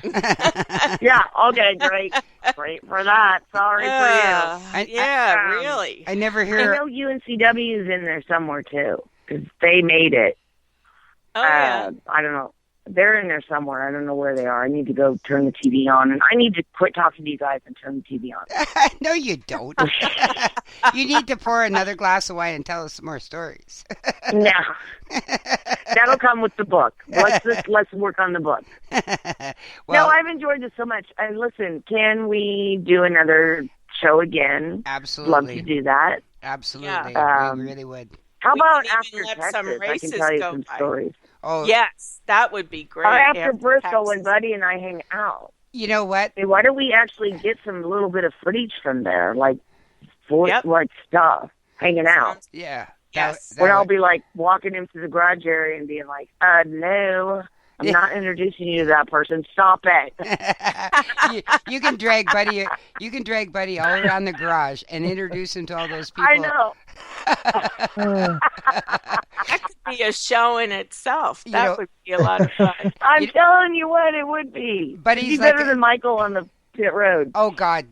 Speaker 7: Yeah, okay, great. Great for that. Sorry for you.
Speaker 5: Really.
Speaker 4: I never
Speaker 7: I
Speaker 4: hear.
Speaker 7: know UNCW is in there somewhere, too, because they made it.
Speaker 5: Oh, yeah.
Speaker 7: I don't know. They're in there somewhere. I don't know where they are. I need to go turn the TV on, and I need to quit talking to you guys and turn the TV on.
Speaker 4: No, you don't. You need to pour another glass of wine and tell us some more stories.
Speaker 7: No. That'll come with the book. Let's work on the book.
Speaker 4: Well,
Speaker 7: No, I've enjoyed this so much. And listen, can we do another show again?
Speaker 4: absolutely.
Speaker 7: Love to do that.
Speaker 4: Absolutely.
Speaker 7: Yeah.
Speaker 4: We really would.
Speaker 7: How
Speaker 5: We
Speaker 7: about
Speaker 5: can
Speaker 7: after
Speaker 5: even let
Speaker 7: Texas?
Speaker 5: some
Speaker 7: I can
Speaker 5: races
Speaker 7: tell you
Speaker 5: go
Speaker 7: some
Speaker 5: by.
Speaker 7: stories.
Speaker 4: Oh,
Speaker 5: Yes, that would be great.
Speaker 7: Or after Bristol, when
Speaker 5: Texas.
Speaker 7: Buddy and I hang out.
Speaker 4: you know what?
Speaker 7: Hey, why don't we actually get some little bit of footage from there, like
Speaker 5: Yep.
Speaker 7: like stuff, hanging out?
Speaker 4: Yeah.
Speaker 5: Yes.
Speaker 7: When I'll be like walking into the garage area and being like, no, I'm not introducing you to that person. Stop it.
Speaker 4: you can drag Buddy. You can drag Buddy all around the garage and introduce him to all those people.
Speaker 7: I know.
Speaker 5: That could be a show in itself.
Speaker 4: You
Speaker 5: That
Speaker 4: know-
Speaker 5: would be a lot of fun.
Speaker 7: I'm telling you what, it would be.
Speaker 4: But
Speaker 7: It'd
Speaker 4: he's
Speaker 7: be
Speaker 4: like
Speaker 7: better than Michael on the pit road.
Speaker 4: Oh God.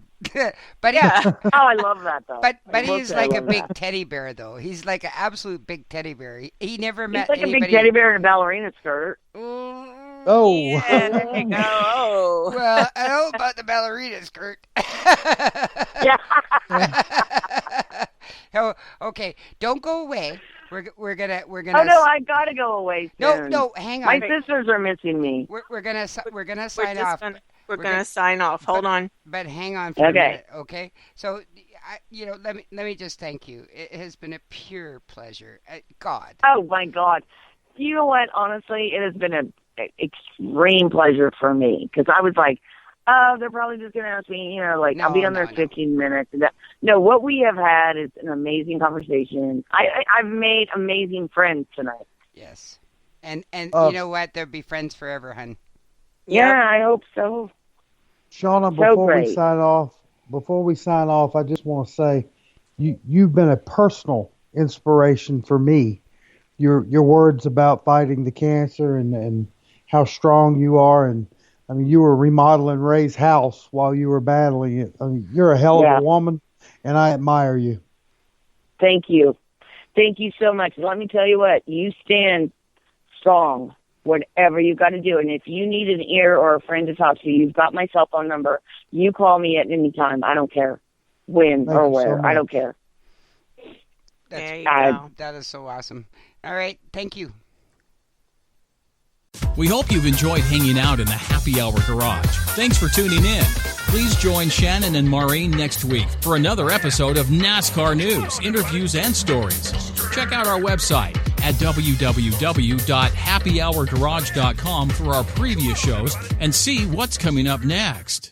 Speaker 4: But
Speaker 5: Yeah.
Speaker 7: Oh, I love that though.
Speaker 4: But
Speaker 7: I will
Speaker 4: he's
Speaker 7: say I
Speaker 4: like a
Speaker 7: love
Speaker 4: big
Speaker 7: that.
Speaker 4: teddy bear, though. He's like an absolute big teddy bear. He never
Speaker 7: He's
Speaker 4: met
Speaker 7: like a
Speaker 4: anybody.
Speaker 7: big teddy bear in a ballerina skirt.
Speaker 6: Oh.
Speaker 5: Yeah, there you go. Oh.
Speaker 4: Well, I don't know about the ballerina skirt.
Speaker 7: Yeah.
Speaker 4: Oh, okay, don't go away. We're gonna.
Speaker 7: Oh no, I gotta go away soon.
Speaker 4: no, hang
Speaker 7: My
Speaker 4: on.
Speaker 7: sisters are missing me.
Speaker 4: We're gonna
Speaker 5: We're
Speaker 4: sign
Speaker 5: just
Speaker 4: off.
Speaker 5: gonna,
Speaker 4: We're
Speaker 5: we're gonna
Speaker 4: gonna-
Speaker 5: sign off. Hold on.
Speaker 4: But hang on for a
Speaker 7: Okay.
Speaker 4: minute, okay? So, let me just thank you. It has been a pure pleasure. God.
Speaker 7: Oh my God. You know what? Honestly, it has been an extreme pleasure for me because I was like, oh, they're probably just going to ask me, like, I'll be on there 15 minutes. No, what we have had is an amazing conversation. I've made amazing friends tonight.
Speaker 4: Yes. And you know what? They'll be friends forever, hun.
Speaker 7: Yeah, I hope so.
Speaker 6: Shauna,
Speaker 7: So
Speaker 6: before we
Speaker 7: great.
Speaker 6: sign off, I just want to say you've been a personal inspiration for me. Your words about fighting the cancer and how strong you are, and I mean you were remodeling Ray's house while you were battling it. I mean you're a hell of a woman, and I admire you.
Speaker 7: Thank you. Thank you so much. Let me tell you what, you stand strong, whatever you got to do. And if you need an ear or a friend to talk to, you've got my cell phone number. You call me at any time. I don't care when
Speaker 6: Thank
Speaker 7: or
Speaker 6: you so
Speaker 7: where. I
Speaker 6: much.
Speaker 7: don't care.
Speaker 5: There you
Speaker 7: I-
Speaker 5: go.
Speaker 4: That is so awesome. All right. Thank you.
Speaker 2: We hope you've enjoyed hanging out in the Happy Hour Garage. Thanks for tuning in. Please join Shannon and Maureen next week for another episode of NASCAR news, interviews, and stories. Check out our website at www.happyhourgarage.com for our previous shows and see what's coming up next.